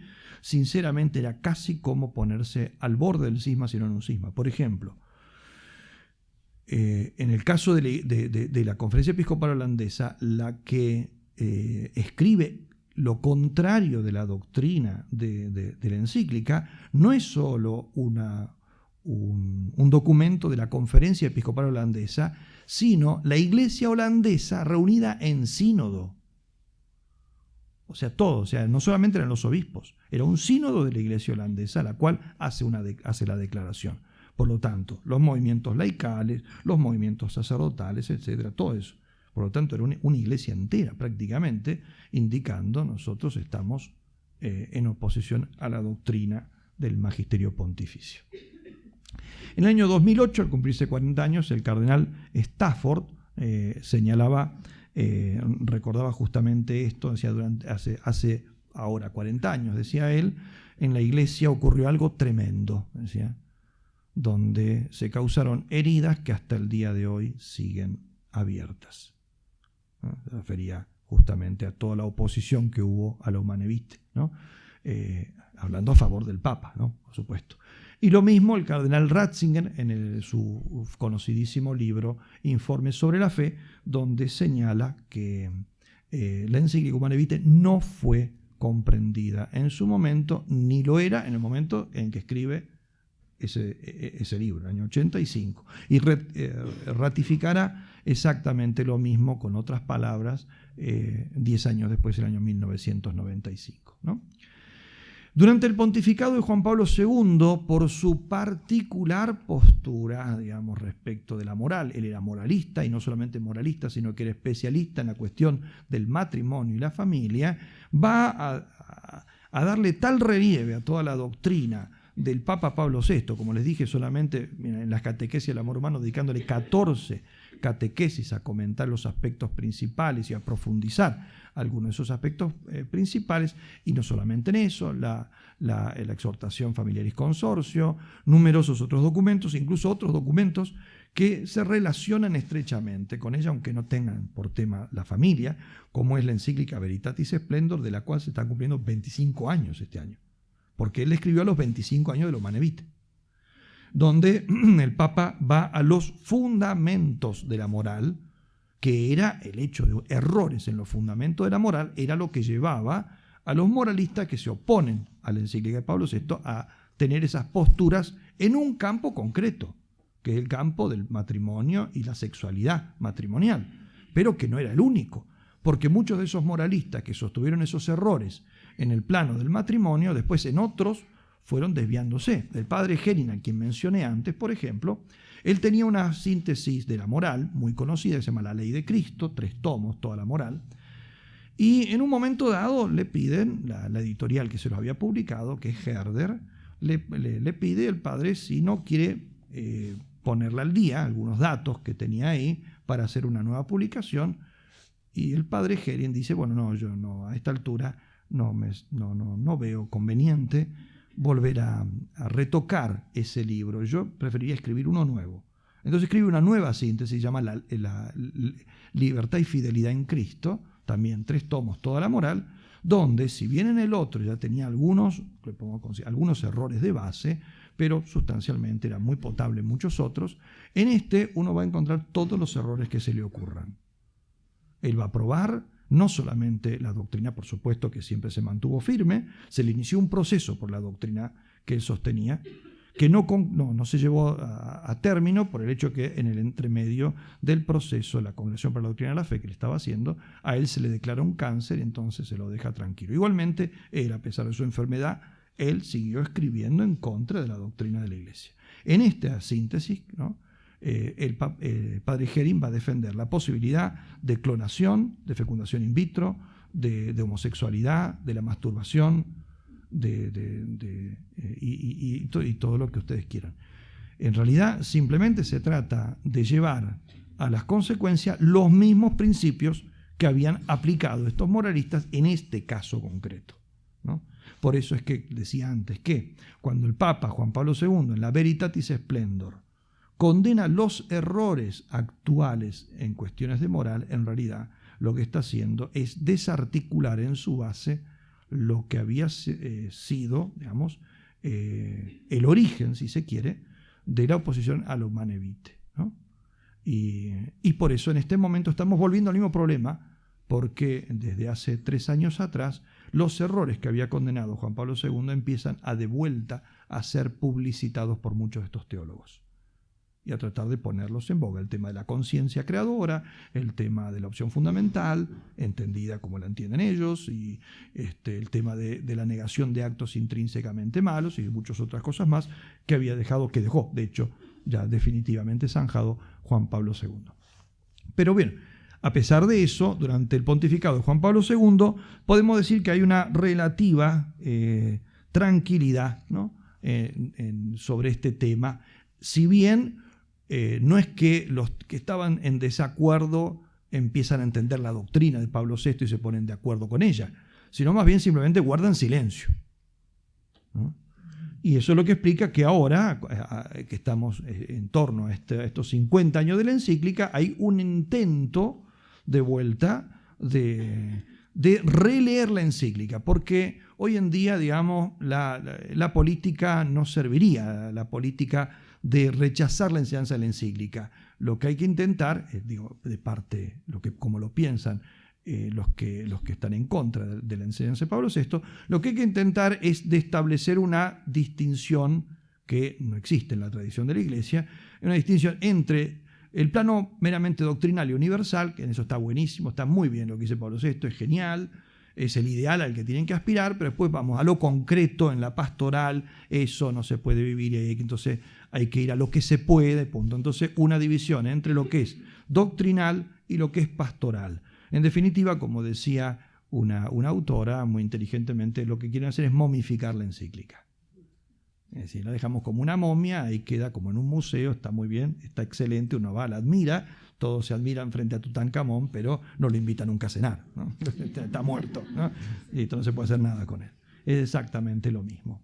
era casi como ponerse al borde del cisma, si no en un cisma. Por ejemplo, en el caso de la Conferencia Episcopal Holandesa, la que escribe lo contrario de la doctrina de la encíclica, no es solo una un documento de la Conferencia Episcopal Holandesa, sino la Iglesia holandesa reunida en sínodo. O sea, todo, o sea, no solamente eran los obispos, era un sínodo de la Iglesia holandesa, la cual hace la declaración. Por lo tanto, los movimientos laicales, los movimientos sacerdotales, etcétera, todo eso. Por lo tanto, era una iglesia entera prácticamente, indicando nosotros estamos en oposición a la doctrina del magisterio pontificio. En el año 2008, al cumplirse 40 años, el cardenal Stafford recordaba justamente esto, decía, hace ahora 40 años, decía él, en la iglesia ocurrió algo tremendo, decía, donde se causaron heridas que hasta el día de hoy siguen abiertas. Se refería justamente a toda la oposición que hubo a la Humane Vitae, ¿no? Hablando a favor del Papa, ¿no? Por supuesto. Y lo mismo el cardenal Ratzinger en su conocidísimo libro Informes sobre la Fe, donde señala que la encíclica Humane Vitae no fue comprendida en su momento, ni lo era en el momento en que escribe ese libro, el año 85. Y ratificará exactamente lo mismo con otras palabras 10 años después, el año 1995, ¿no? Durante el pontificado de Juan Pablo II, por su particular postura, digamos, respecto de la moral, él era moralista, y no solamente moralista, sino que era especialista en la cuestión del matrimonio y la familia, va a darle tal relieve a toda la doctrina del Papa Pablo VI, como les dije, solamente en las catequesis del amor humano, dedicándole 14 catequesis a comentar los aspectos principales y a profundizar algunos de esos aspectos principales, y no solamente en eso, la exhortación Familiaris Consortio, numerosos otros documentos, incluso otros documentos que se relacionan estrechamente con ella, aunque no tengan por tema la familia, como es la encíclica Veritatis Splendor, de la cual se están cumpliendo 25 años este año, porque él escribió a los 25 años de la Humane Vitae, donde el Papa va a los fundamentos de la moral, que era el hecho de errores en los fundamentos de la moral, era lo que llevaba a los moralistas que se oponen a la encíclica de Pablo VI a tener esas posturas en un campo concreto, que es el campo del matrimonio y la sexualidad matrimonial, pero que no era el único, porque muchos de esos moralistas que sostuvieron esos errores en el plano del matrimonio, después en otros fueron desviándose. El padre Herin, a quien mencioné antes, por ejemplo, él tenía una síntesis de la moral muy conocida, que se llama La Ley de Cristo, 3 tomos, toda la moral, y en un momento dado le piden, la editorial que se lo había publicado, que es Herder, le pide el padre si no quiere ponerle al día algunos datos que tenía ahí para hacer una nueva publicación, y el padre Herin dice, bueno, no, yo no, a esta altura no veo conveniente volver a retocar ese libro, yo preferiría escribir uno nuevo. Entonces escribe una nueva síntesis, se llama la Libertad y Fidelidad en Cristo, también 3 tomos, toda la moral, donde si bien en el otro ya tenía algunos errores de base, pero sustancialmente era muy potable en muchos otros, en este uno va a encontrar todos los errores que se le ocurran. Él va a probar no solamente la doctrina, por supuesto, que siempre se mantuvo firme, se le inició un proceso por la doctrina que él sostenía, que no se llevó a término por el hecho que en el entremedio del proceso de la Congregación para la Doctrina de la Fe que le estaba haciendo, a él se le declara un cáncer y entonces se lo deja tranquilo. Igualmente, él, a pesar de su enfermedad, él siguió escribiendo en contra de la doctrina de la Iglesia. En esta síntesis, ¿no?, el padre Herin va a defender la posibilidad de clonación, de fecundación in vitro, de homosexualidad, de la masturbación, y todo lo que ustedes quieran. En realidad, simplemente se trata de llevar a las consecuencias los mismos principios que habían aplicado estos moralistas en este caso concreto, ¿no? Por eso es que decía antes que cuando el Papa Juan Pablo II, en la Veritatis Splendor, condena los errores actuales en cuestiones de moral, en realidad lo que está haciendo es desarticular en su base lo que había sido, digamos, el origen, si se quiere, de la oposición a la Humane Vitae, ¿no? Y por eso en este momento estamos volviendo al mismo problema, porque desde hace 3 años atrás los errores que había condenado Juan Pablo II empiezan de vuelta a ser publicitados por muchos de estos teólogos y a tratar de ponerlos en boga. El tema de la conciencia creadora, el tema de la opción fundamental, entendida como la entienden ellos, y el tema de la negación de actos intrínsecamente malos y muchas otras cosas más que dejó, de hecho, ya definitivamente zanjado Juan Pablo II. Pero bien, a pesar de eso, durante el pontificado de Juan Pablo II, podemos decir que hay una relativa tranquilidad, ¿no? Sobre este tema, si bien no es que los que estaban en desacuerdo empiezan a entender la doctrina de Pablo VI y se ponen de acuerdo con ella, sino más bien simplemente guardan silencio, ¿no? Y eso es lo que explica que ahora, que estamos en torno a estos 50 años de la encíclica, hay un intento de vuelta de releer la encíclica, porque hoy en día, digamos, la política no serviría, la política de rechazar la enseñanza de la encíclica. Lo que hay que intentar, de parte, como lo piensan los que están en contra de la enseñanza de Pablo VI, lo que hay que intentar es de establecer una distinción que no existe en la tradición de la Iglesia, una distinción entre el plano meramente doctrinal y universal, que en eso está buenísimo, está muy bien lo que dice Pablo VI, es genial, es el ideal al que tienen que aspirar, pero después vamos a lo concreto en la pastoral, eso no se puede vivir, entonces hay que ir a lo que se puede, punto. Entonces una división entre lo que es doctrinal y lo que es pastoral. En definitiva, como decía una autora muy inteligentemente, lo que quieren hacer es momificar la encíclica. Es decir, la dejamos como una momia, ahí queda como en un museo, está muy bien, está excelente, uno va, la admira, todos se admiran frente a Tutankamón, pero no lo invitan nunca a cenar, ¿no? Está muerto, ¿no? Y esto no se puede hacer nada con él. Es exactamente lo mismo.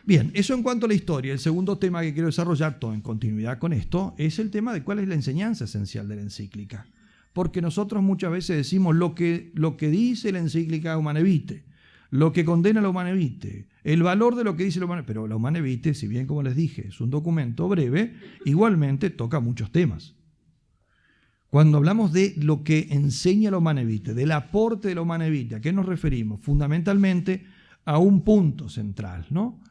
Bien, eso en cuanto a la historia. El segundo tema que quiero desarrollar, todo en continuidad con esto, es el tema de cuál es la enseñanza esencial de la encíclica. Porque nosotros muchas veces decimos lo que dice la encíclica Humanae Vitae, lo que condena la Humanae Vitae, el valor de lo que dice la Humanae Vitae. Pero la Humanae Vitae, si bien, como les dije, es un documento breve, igualmente toca muchos temas. Cuando hablamos de lo que enseña la Humanae Vitae, del aporte de la Humanae Vitae, ¿a qué nos referimos? Fundamentalmente a un punto central, ¿no?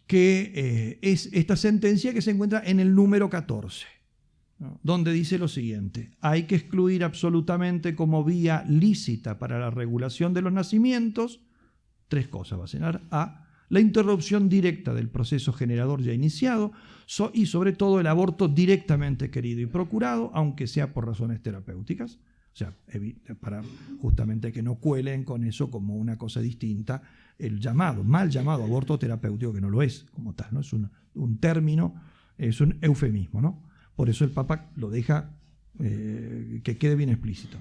Que es esta sentencia que se encuentra en el número 14. Donde dice lo siguiente: hay que excluir absolutamente como vía lícita para la regulación de los nacimientos tres cosas. Va a ser A, la interrupción directa del proceso generador ya iniciado y sobre todo el aborto directamente querido y procurado, aunque sea por razones terapéuticas. O sea, para justamente que no cuelen con eso como una cosa distinta el mal llamado aborto terapéutico, que no lo es como tal, ¿no? Es un término, es un eufemismo, ¿no? Por eso el Papa lo deja que quede bien explícito.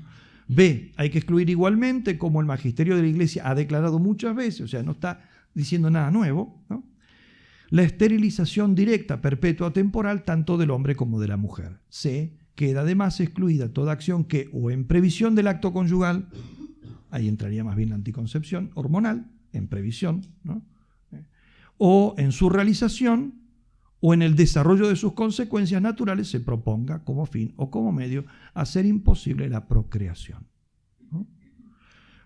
B, hay que excluir igualmente, como el magisterio de la Iglesia ha declarado muchas veces, o sea, no está diciendo nada nuevo, ¿no?, la esterilización directa, perpetua o temporal, tanto del hombre como de la mujer. C, queda además excluida toda acción que, o en previsión del acto conyugal, ahí entraría más bien la anticoncepción hormonal, en previsión, ¿no?, o en su realización, o en el desarrollo de sus consecuencias naturales, se proponga como fin o como medio hacer imposible la procreación, ¿no?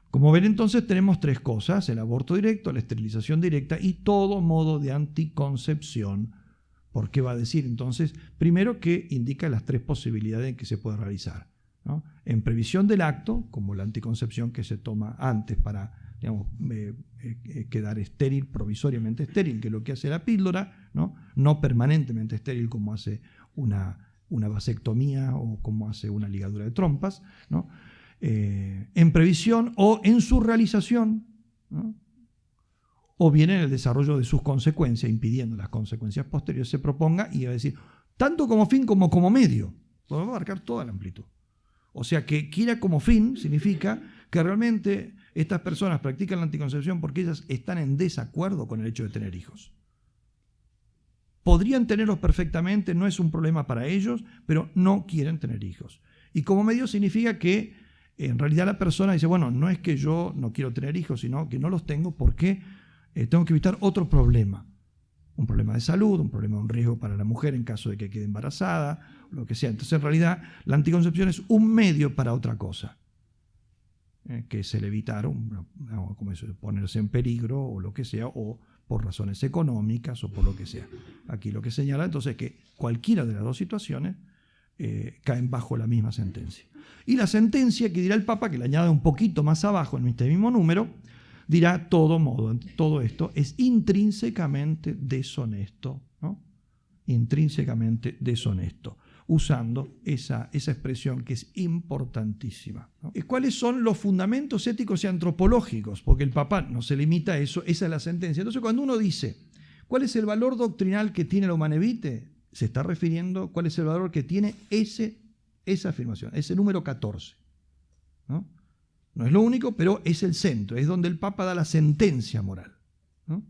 Como ven, entonces tenemos tres cosas: el aborto directo, la esterilización directa y todo modo de anticoncepción. ¿Por qué va a decir entonces? Primero, que indica las tres posibilidades en que se puede realizar, ¿no? En previsión del acto, como la anticoncepción que se toma antes para, digamos, quedar estéril, provisoriamente estéril, que es lo que hace la píldora, no permanentemente estéril como hace una vasectomía o como hace una ligadura de trompas, ¿no? En previsión o en su realización, ¿no?, o bien en el desarrollo de sus consecuencias, impidiendo las consecuencias posteriores, se proponga, y va a decir, tanto como fin como medio. Podemos abarcar toda la amplitud. O sea, que quiera como fin significa que realmente estas personas practican la anticoncepción porque ellas están en desacuerdo con el hecho de tener hijos. Podrían tenerlos perfectamente, no es un problema para ellos, pero no quieren tener hijos. Y como medio significa que en realidad la persona dice, bueno, no es que yo no quiero tener hijos, sino que no los tengo porque tengo que evitar otro problema. Un problema de salud, un problema de un riesgo para la mujer en caso de que quede embarazada, lo que sea. Entonces, en realidad, la anticoncepción es un medio para otra cosa. que es el evitar como eso, ponerse en peligro o lo que sea, o por razones económicas o por lo que sea. Aquí lo que señala entonces es que cualquiera de las dos situaciones caen bajo la misma sentencia. Y la sentencia que dirá el Papa, que le añade un poquito más abajo en este mismo número, dirá todo esto es intrínsecamente deshonesto, ¿no? Intrínsecamente deshonesto, usando esa expresión que es importantísima, ¿no? ¿Cuáles son los fundamentos éticos y antropológicos? Porque el Papa no se limita a eso, esa es la sentencia. Entonces, cuando uno dice, ¿cuál es el valor doctrinal que tiene la Humanae Vitae? Se está refiriendo cuál es el valor que tiene esa afirmación, ese número 14, ¿no? No es lo único, pero es el centro, es donde el Papa da la sentencia moral, ¿no?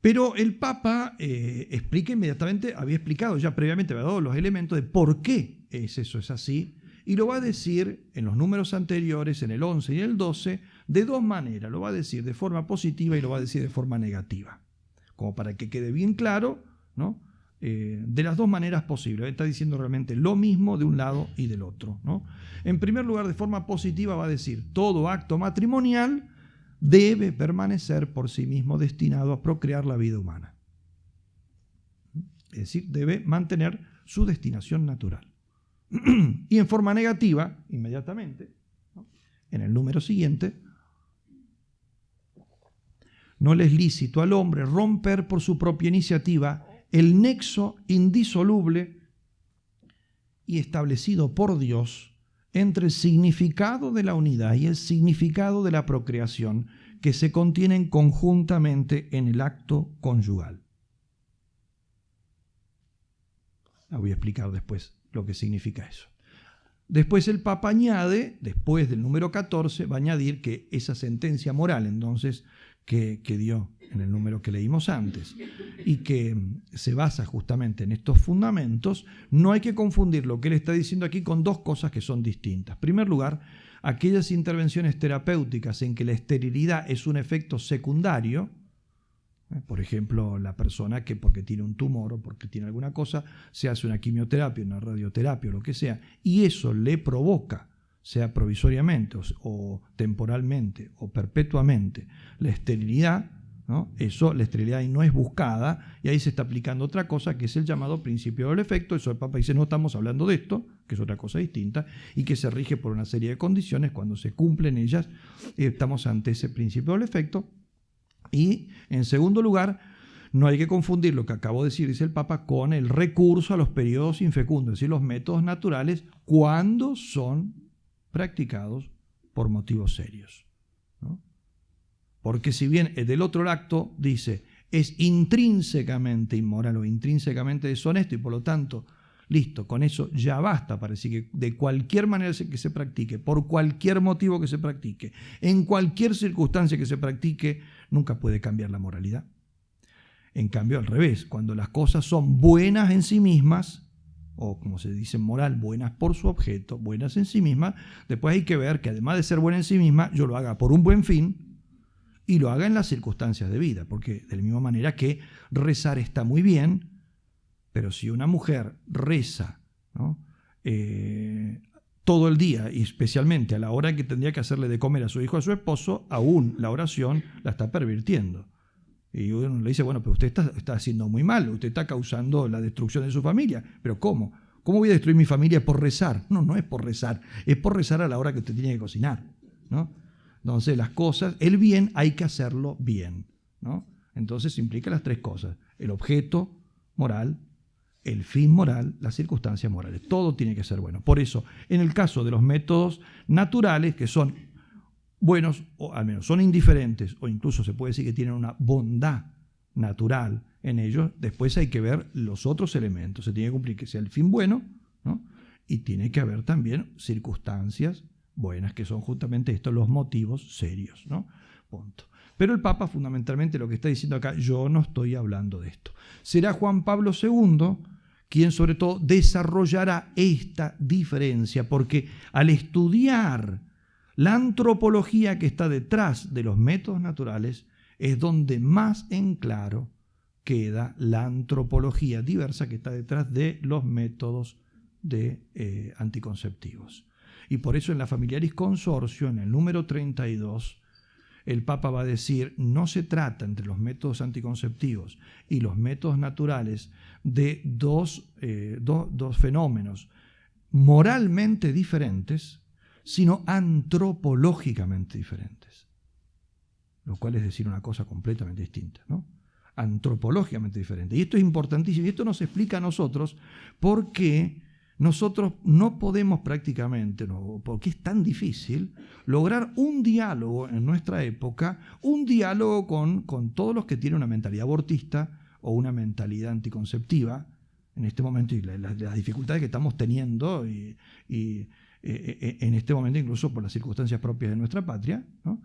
Pero el Papa explica inmediatamente, había explicado ya previamente, había dado los elementos de por qué eso es así, y lo va a decir en los números anteriores, en el 11 y el 12, de dos maneras. Lo va a decir de forma positiva y lo va a decir de forma negativa, como para que quede bien claro, ¿no? De las dos maneras posibles. Está diciendo realmente lo mismo de un lado y del otro, ¿no? En primer lugar, de forma positiva va a decir, todo acto matrimonial debe permanecer por sí mismo destinado a procrear la vida humana. Es decir, debe mantener su destinación natural. Y en forma negativa, inmediatamente, ¿no?, en el número siguiente, no le es lícito al hombre romper por su propia iniciativa el nexo indisoluble y establecido por Dios entre el significado de la unidad y el significado de la procreación que se contienen conjuntamente en el acto conyugal. Voy a explicar después lo que significa eso. Después el Papa añade, después del número 14, va a añadir que esa sentencia moral, entonces, que dio en el número que leímos antes, y que se basa justamente en estos fundamentos, no hay que confundir lo que él está diciendo aquí con dos cosas que son distintas. En primer lugar, aquellas intervenciones terapéuticas en que la esterilidad es un efecto secundario, por ejemplo, la persona que porque tiene un tumor o porque tiene alguna cosa, se hace una quimioterapia, una radioterapia o lo que sea, y eso le provoca, sea provisoriamente o temporalmente o perpetuamente, la esterilidad, ¿no? Eso, la esterilidad ahí no es buscada y ahí se está aplicando otra cosa que es el llamado principio del efecto. Eso el Papa dice, no estamos hablando de esto, que es otra cosa distinta y que se rige por una serie de condiciones. Cuando se cumplen ellas, estamos ante ese principio del efecto. Y en segundo lugar, no hay que confundir lo que acabo de decir, dice el Papa, con el recurso a los periodos infecundos, es decir, los métodos naturales cuando son practicados por motivos serios, ¿no? Porque si bien del otro acto dice es intrínsecamente inmoral o intrínsecamente deshonesto y por lo tanto, listo, con eso ya basta para decir que de cualquier manera que se practique, por cualquier motivo que se practique, en cualquier circunstancia que se practique, nunca puede cambiar la moralidad. En cambio, al revés, cuando las cosas son buenas en sí mismas, o como se dice en moral, buenas por su objeto, buenas en sí mismas, después hay que ver que además de ser buena en sí misma, yo lo haga por un buen fin y lo haga en las circunstancias de vida, porque de la misma manera que rezar está muy bien, pero si una mujer reza, ¿no?, todo el día y especialmente a la hora que tendría que hacerle de comer a su hijo, a su esposo, aún la oración la está pervirtiendo. Y uno le dice, bueno, pero usted está haciendo muy mal, usted está causando la destrucción de su familia. ¿Pero cómo? ¿Cómo voy a destruir mi familia por rezar? No, no es por rezar, es por rezar a la hora que usted tiene que cocinar, ¿no? Entonces las cosas, el bien hay que hacerlo bien, ¿no? Entonces implica las tres cosas, el objeto moral, el fin moral, las circunstancias morales, todo tiene que ser bueno. Por eso, en el caso de los métodos naturales, que son buenos, o al menos son indiferentes, o incluso se puede decir que tienen una bondad natural en ellos, después hay que ver los otros elementos. Se tiene que cumplir que sea el fin bueno, ¿no?, y tiene que haber también circunstancias buenas, que son justamente estos los motivos serios, ¿no? Punto. Pero el Papa fundamentalmente lo que está diciendo acá, yo no estoy hablando de esto. Será Juan Pablo II quien sobre todo desarrollará esta diferencia, porque al estudiar la antropología que está detrás de los métodos naturales es donde más en claro queda la antropología diversa que está detrás de los métodos anticonceptivos. Y por eso en la Familiaris Consortio, en el número 32, el Papa va a decir, no se trata entre los métodos anticonceptivos y los métodos naturales de dos fenómenos moralmente diferentes, sino antropológicamente diferentes. Lo cual es decir una cosa completamente distinta, ¿no? Antropológicamente diferente. Y esto es importantísimo, y esto nos explica a nosotros por qué nosotros no podemos prácticamente, porque es tan difícil lograr un diálogo en nuestra época, un diálogo con todos los que tienen una mentalidad abortista o una mentalidad anticonceptiva en este momento, y las dificultades que estamos teniendo y en este momento, incluso por las circunstancias propias de nuestra patria, ¿no?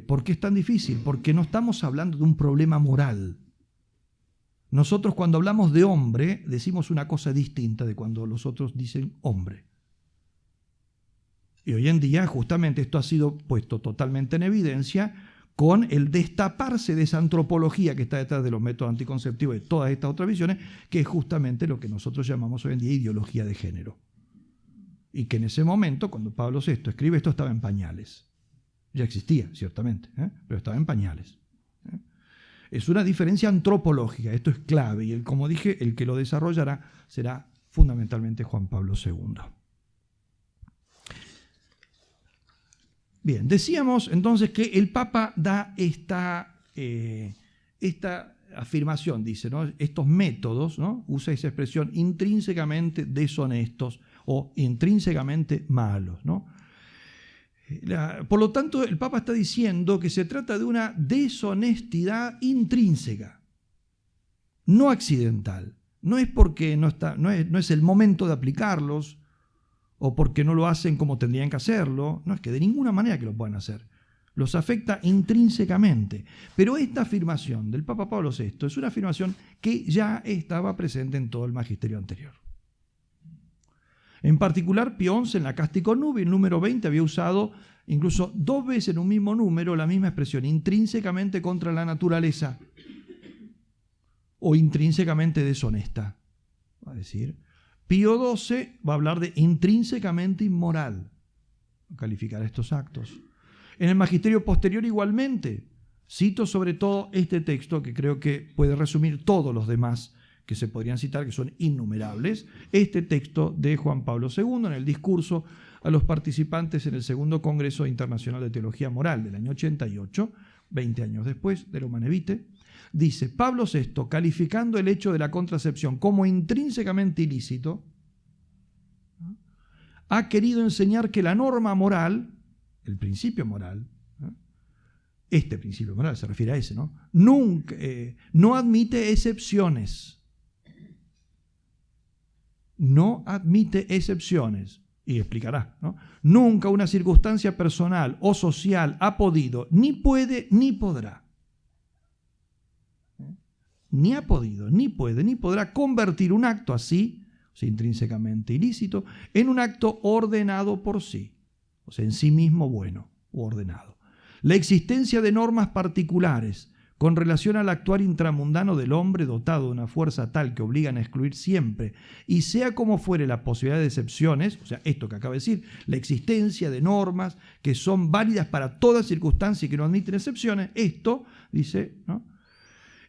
¿Por qué es tan difícil? Porque no estamos hablando de un problema moral. Nosotros cuando hablamos de hombre decimos una cosa distinta de cuando los otros dicen hombre. Y hoy en día justamente esto ha sido puesto totalmente en evidencia con el destaparse de esa antropología que está detrás de los métodos anticonceptivos y de todas estas otras visiones, que es justamente lo que nosotros llamamos hoy en día ideología de género. Y que en ese momento, cuando Pablo VI escribe esto, estaba en pañales. Ya existía, ciertamente, pero estaba en pañales. Es una diferencia antropológica, esto es clave, y como dije, el que lo desarrollará será fundamentalmente Juan Pablo II. Bien, decíamos entonces que el Papa da esta afirmación, dice, ¿no? Estos métodos, ¿no? Usa esa expresión, intrínsecamente deshonestos o intrínsecamente malos, ¿no? Por lo tanto, el Papa está diciendo que se trata de una deshonestidad intrínseca, no accidental. No es porque no es el momento de aplicarlos o porque no lo hacen como tendrían que hacerlo. No, es que de ninguna manera que lo puedan hacer. Los afecta intrínsecamente. Pero esta afirmación del Papa Pablo VI es una afirmación que ya estaba presente en todo el magisterio anterior. En particular, Pío XI en la Cástico Nubi, el número 20, había usado incluso 2 veces en un mismo número la misma expresión, intrínsecamente contra la naturaleza o intrínsecamente deshonesta. Va a decir, Pío XII va a hablar de intrínsecamente inmoral, calificar estos actos. En el magisterio posterior igualmente, cito sobre todo este texto que creo que puede resumir todos los demás que se podrían citar, que son innumerables, este texto de Juan Pablo II en el discurso a los participantes en el segundo Congreso Internacional de Teología Moral del año 88, 20 años después de la Humanae Vitae, dice, Pablo VI, calificando el hecho de la contracepción como intrínsecamente ilícito, ha querido enseñar que la norma moral, el principio moral, este principio moral se refiere a ese, ¿no? Nunca, no admite excepciones. No admite excepciones. Y explicará, ¿no? Nunca una circunstancia personal o social ha podido, ni puede, ni podrá. Ni ha podido, ni puede, ni podrá convertir un acto así, o sea, intrínsecamente ilícito, en un acto ordenado por sí, o sea, en sí mismo bueno o ordenado. La existencia de normas particulares con relación al actuar intramundano del hombre dotado de una fuerza tal que obligan a excluir siempre, y sea como fuere la posibilidad de excepciones, o sea, esto que acabo de decir, la existencia de normas que son válidas para toda circunstancia y que no admiten excepciones, esto, dice, ¿no?,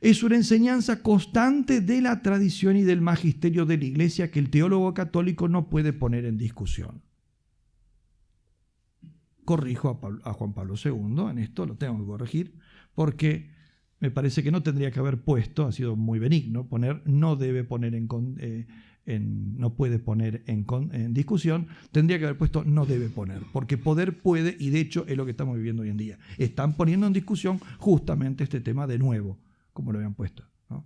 es una enseñanza constante de la tradición y del magisterio de la Iglesia que el teólogo católico no puede poner en discusión. Corrijo a Juan Pablo II, en esto lo tengo que corregir, porque me parece que no tendría que haber puesto, ha sido muy benigno, poner no debe poner no puede poner en discusión, tendría que haber puesto no debe poner, porque poder puede, y de hecho es lo que estamos viviendo hoy en día. Están poniendo en discusión justamente este tema de nuevo, como lo habían puesto, ¿no?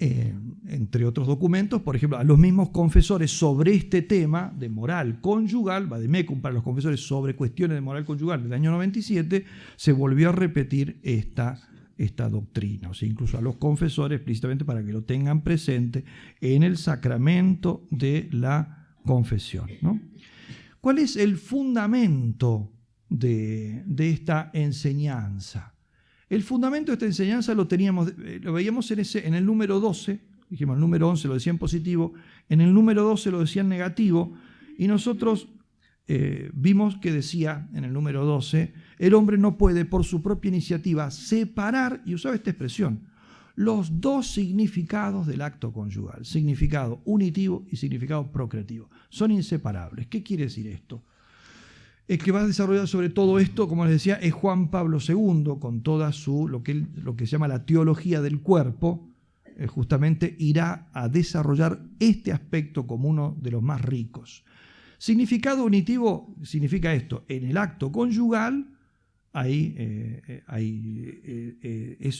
Entre otros documentos, por ejemplo, a los mismos confesores sobre este tema de moral conyugal, Vademecum para los confesores sobre cuestiones de moral conyugal del año 97, se volvió a repetir esta doctrina, o sea, incluso a los confesores explícitamente para que lo tengan presente en el sacramento de la confesión, ¿no? ¿Cuál es el fundamento de esta enseñanza? El fundamento de esta enseñanza lo veíamos en el número 12, Dijimos, el número 11 lo decía en positivo, en el número 12 lo decía en negativo, y nosotros vimos que decía en el número 12, el hombre no puede por su propia iniciativa separar, y usaba esta expresión, los dos significados del acto conyugal, significado unitivo y significado procreativo. Son inseparables. ¿Qué quiere decir esto? El que va a desarrollar sobre todo esto, como les decía, es Juan Pablo II, con toda lo que se llama la teología del cuerpo, justamente irá a desarrollar este aspecto como uno de los más ricos. Significado unitivo significa esto: en el acto conyugal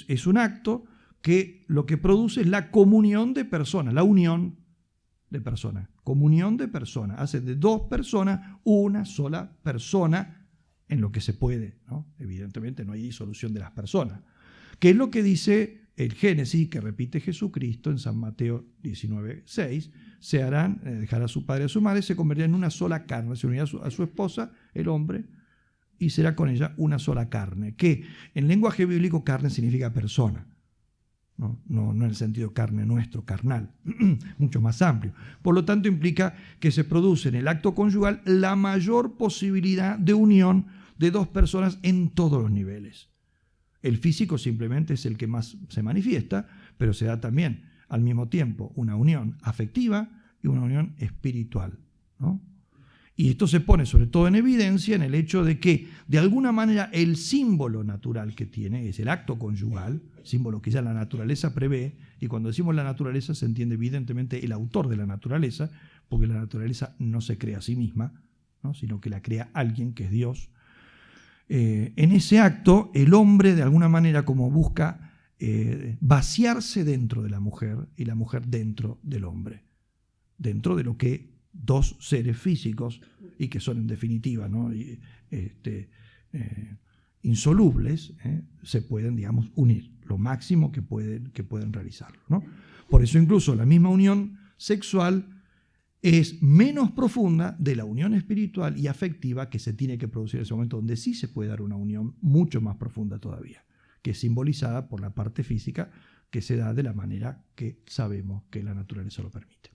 es un acto que lo que produce es la comunión de personas, la unión de personas, comunión de personas, hace de dos personas una sola persona en lo que se puede, ¿no? Evidentemente no hay disolución de las personas, que es lo que dice el Génesis, que repite Jesucristo en San Mateo 19:6, se harán, dejará a su padre y a su madre, se convertirán en una sola carne, se unirá a su esposa, el hombre, y será con ella una sola carne, que en lenguaje bíblico carne significa persona, no en el sentido carne nuestro, carnal, mucho más amplio. Por lo tanto implica que se produce en el acto conyugal la mayor posibilidad de unión de dos personas en todos los niveles. El físico simplemente es el que más se manifiesta, pero se da también al mismo tiempo una unión afectiva y una unión espiritual, ¿no? Y esto se pone sobre todo en evidencia en el hecho de que, de alguna manera, el símbolo natural que tiene es el acto conyugal, símbolo que ya la naturaleza prevé, y cuando decimos la naturaleza se entiende evidentemente el autor de la naturaleza, porque la naturaleza no se crea a sí misma, ¿no? Sino que la crea alguien que es Dios. En ese acto, el hombre de alguna manera como busca vaciarse dentro de la mujer y la mujer dentro del hombre, dentro de lo que dos seres físicos, y que son en definitiva, ¿no? Insolubles, se pueden, digamos, unir lo máximo que pueden realizarlo, ¿no? Por eso incluso la misma unión sexual es menos profunda de la unión espiritual y afectiva que se tiene que producir en ese momento, donde sí se puede dar una unión mucho más profunda todavía, que es simbolizada por la parte física, que se da de la manera que sabemos que la naturaleza lo permite.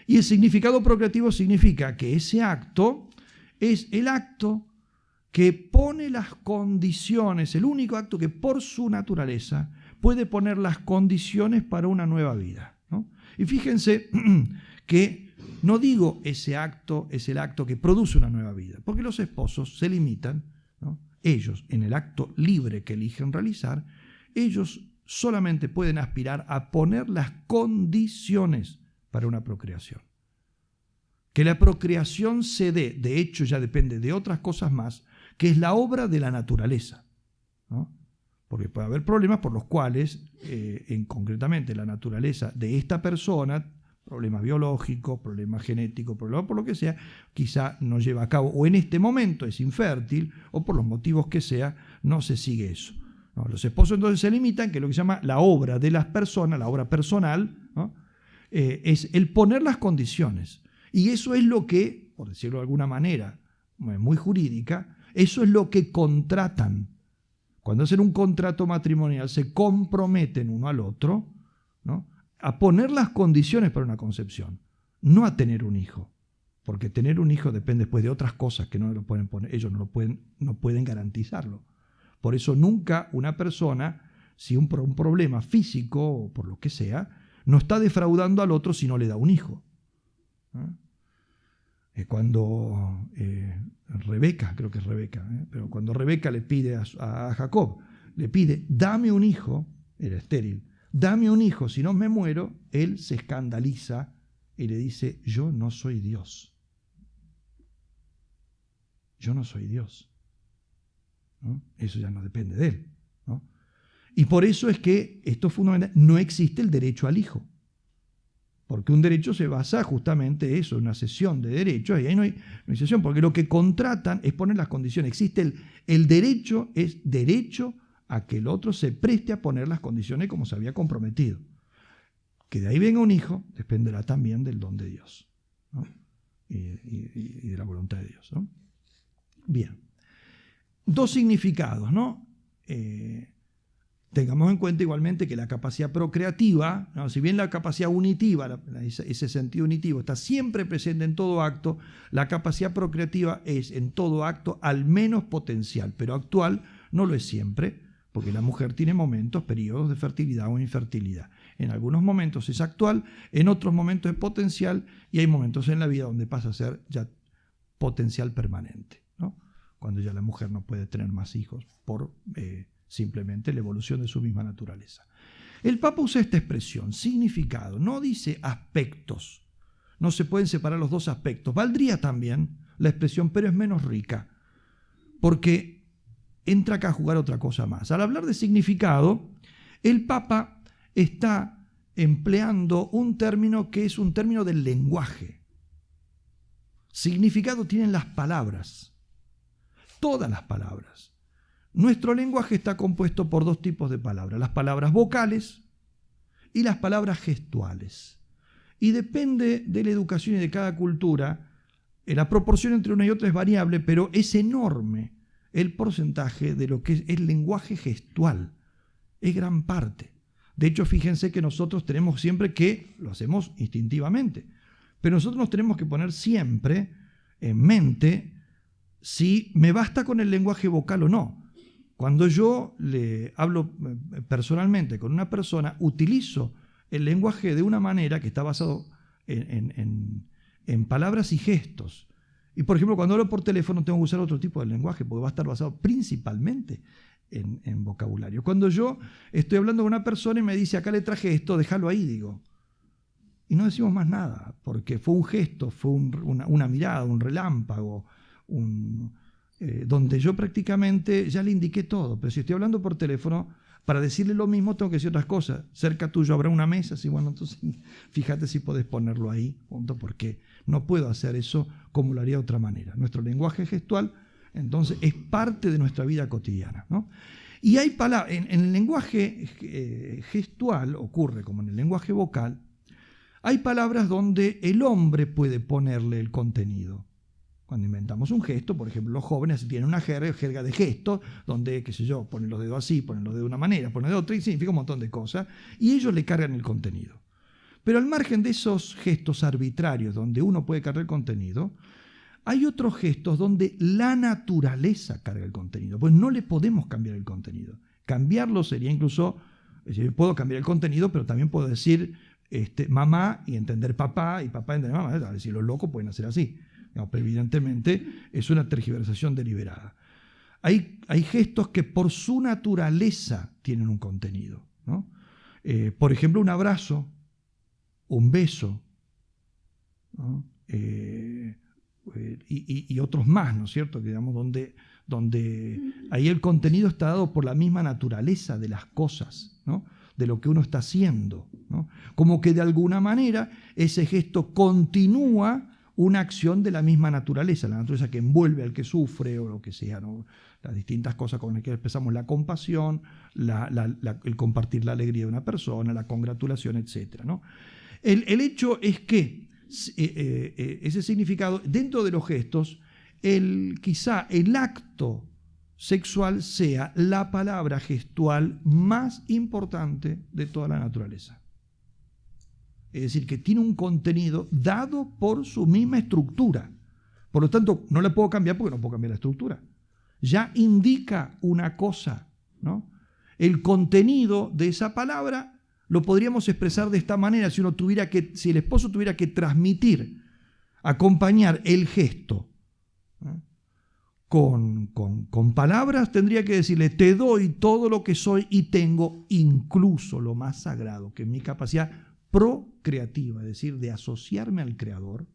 Y el significado procreativo significa que ese acto es el acto que pone las condiciones, el único acto que por su naturaleza puede poner las condiciones para una nueva vida, ¿no? Y fíjense que no digo ese acto es el acto que produce una nueva vida, porque los esposos se limitan, ¿no? Ellos, en el acto libre que eligen realizar, ellos solamente pueden aspirar a poner las condiciones para una procreación. Que la procreación se dé, de hecho ya depende de otras cosas más, que es la obra de la naturaleza, ¿no? Porque puede haber problemas por los cuales, concretamente la naturaleza de esta persona, problemas biológicos, problemas genéticos, problemas por lo que sea, quizá no lleva a cabo, o en este momento es infértil, o por los motivos que sea, no se sigue eso, ¿no? Los esposos entonces se limitan, que es lo que se llama la obra de las personas, la obra personal, ¿no? Es el poner las condiciones. Y eso es lo que, por decirlo de alguna manera muy jurídica, eso es lo que contratan. Cuando hacen un contrato matrimonial se comprometen uno al otro, ¿no? A poner las condiciones para una concepción, no a tener un hijo, porque tener un hijo depende después de otras cosas que no lo pueden poner, ellos no pueden garantizarlo. Por eso nunca una persona, si un problema físico o por lo que sea, no está defraudando al otro si no le da un hijo. Cuando Rebeca, creo que es Rebeca, pero cuando Rebeca le pide a Jacob, le pide, dame un hijo, era estéril, dame un hijo, si no me muero, él se escandaliza y le dice, yo no soy Dios. Yo no soy Dios, ¿no? Eso ya no depende de él, ¿no? Y por eso es que esto es fundamental, no existe el derecho al hijo. Porque un derecho se basa justamente en eso, en una cesión de derechos, y ahí no hay cesión, porque lo que contratan es poner las condiciones. Existe el derecho, es derecho a que el otro se preste a poner las condiciones como se había comprometido. Que de ahí venga un hijo dependerá también del don de Dios, ¿no? Y de la voluntad de Dios, ¿no? Bien. Dos significados, ¿no? Tengamos en cuenta igualmente que la capacidad procreativa, ¿no? Si bien la capacidad unitiva, ese sentido unitivo está siempre presente en todo acto, la capacidad procreativa es en todo acto al menos potencial, pero actual no lo es siempre, porque la mujer tiene momentos, periodos de fertilidad o infertilidad. En algunos momentos es actual, en otros momentos es potencial y hay momentos en la vida donde pasa a ser ya potencial permanente, ¿no? Cuando ya la mujer no puede tener más hijos por simplemente la evolución de su misma naturaleza. El Papa usa esta expresión, significado, no dice aspectos. No se pueden separar los dos aspectos. Valdría también la expresión, pero es menos rica, porque entra acá a jugar otra cosa más. Al hablar de significado, el Papa está empleando un término que es un término del lenguaje. Significado tienen las palabras, todas las palabras. Nuestro lenguaje está compuesto por dos tipos de palabras, las palabras vocales y las palabras gestuales. Y depende de la educación y de cada cultura, la proporción entre una y otra es variable, pero es enorme el porcentaje de lo que es el lenguaje gestual. Es gran parte. De hecho, fíjense que nosotros tenemos siempre que, lo hacemos instintivamente, pero nosotros nos tenemos que poner siempre en mente si me basta con el lenguaje vocal o no. Cuando yo le hablo personalmente con una persona, utilizo el lenguaje de una manera que está basado en palabras y gestos. Y por ejemplo, cuando hablo por teléfono tengo que usar otro tipo de lenguaje porque va a estar basado principalmente en vocabulario. Cuando yo estoy hablando con una persona y me dice, acá le traje esto, déjalo ahí, digo. Y no decimos más nada, porque fue un gesto, fue una mirada, un relámpago, donde yo prácticamente ya le indiqué todo. Pero si estoy hablando por teléfono, para decirle lo mismo tengo que decir otras cosas. Cerca tuyo habrá una mesa, sí, bueno, entonces fíjate si podés ponerlo ahí, punto, porque no puedo hacer eso como lo haría de otra manera. Nuestro lenguaje gestual, entonces, es parte de nuestra vida cotidiana, ¿no? Y hay palabras, en el lenguaje gestual, ocurre como en el lenguaje vocal, hay palabras donde el hombre puede ponerle el contenido. Cuando inventamos un gesto, por ejemplo, los jóvenes tienen una jerga de gestos, donde, qué sé yo, ponen los dedos así, ponen los dedos de una manera, ponen de otra, y significa un montón de cosas, y ellos le cargan el contenido. Pero al margen de esos gestos arbitrarios, donde uno puede cargar el contenido, hay otros gestos donde la naturaleza carga el contenido, pues no le podemos cambiar el contenido. Cambiarlo sería incluso, es decir, puedo cambiar el contenido, pero también puedo decir mamá y entender papá, y papá entender mamá, es decir, los locos pueden hacer así. No, pero evidentemente es una tergiversación deliberada. Hay gestos que por su naturaleza tienen un contenido, ¿no? Por ejemplo, un abrazo, un beso, ¿no? Y otros más, ¿no es cierto? Que, digamos, donde ahí el contenido está dado por la misma naturaleza de las cosas, ¿no? De lo que uno está haciendo, ¿no? Como que de alguna manera ese gesto continúa una acción de la misma naturaleza, la naturaleza que envuelve al que sufre o lo que sea, ¿no? Las distintas cosas con las que expresamos la compasión, el compartir la alegría de una persona, la congratulación, etc., ¿no? El hecho es que ese significado, dentro de los gestos, quizá el acto sexual sea la palabra gestual más importante de toda la naturaleza. Es decir, que tiene un contenido dado por su misma estructura. Por lo tanto, no la puedo cambiar porque no puedo cambiar la estructura. Ya indica una cosa, ¿no? El contenido de esa palabra lo podríamos expresar de esta manera si el esposo tuviera que transmitir, acompañar el gesto, ¿no? Con palabras, tendría que decirle, te doy todo lo que soy y tengo, incluso lo más sagrado, que es mi capacidad procreativa, es decir, de asociarme al Creador,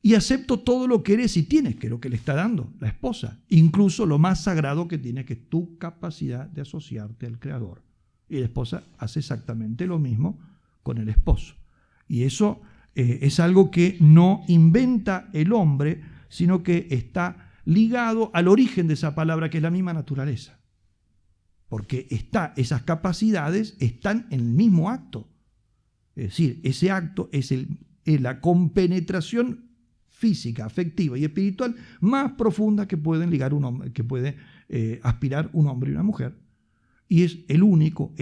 y acepto todo lo que eres y tienes, que es lo que le está dando la esposa, incluso lo más sagrado que tienes, que es tu capacidad de asociarte al Creador. Y la esposa hace exactamente lo mismo con el esposo. Y eso es algo que no inventa el hombre, sino que está ligado al origen de esa palabra, que es la misma naturaleza. Porque esas capacidades están en el mismo acto. Es decir, ese acto es la compenetración física, afectiva y espiritual más profunda que pueden ligar un hombre, que puede aspirar un hombre y una mujer. Y es el único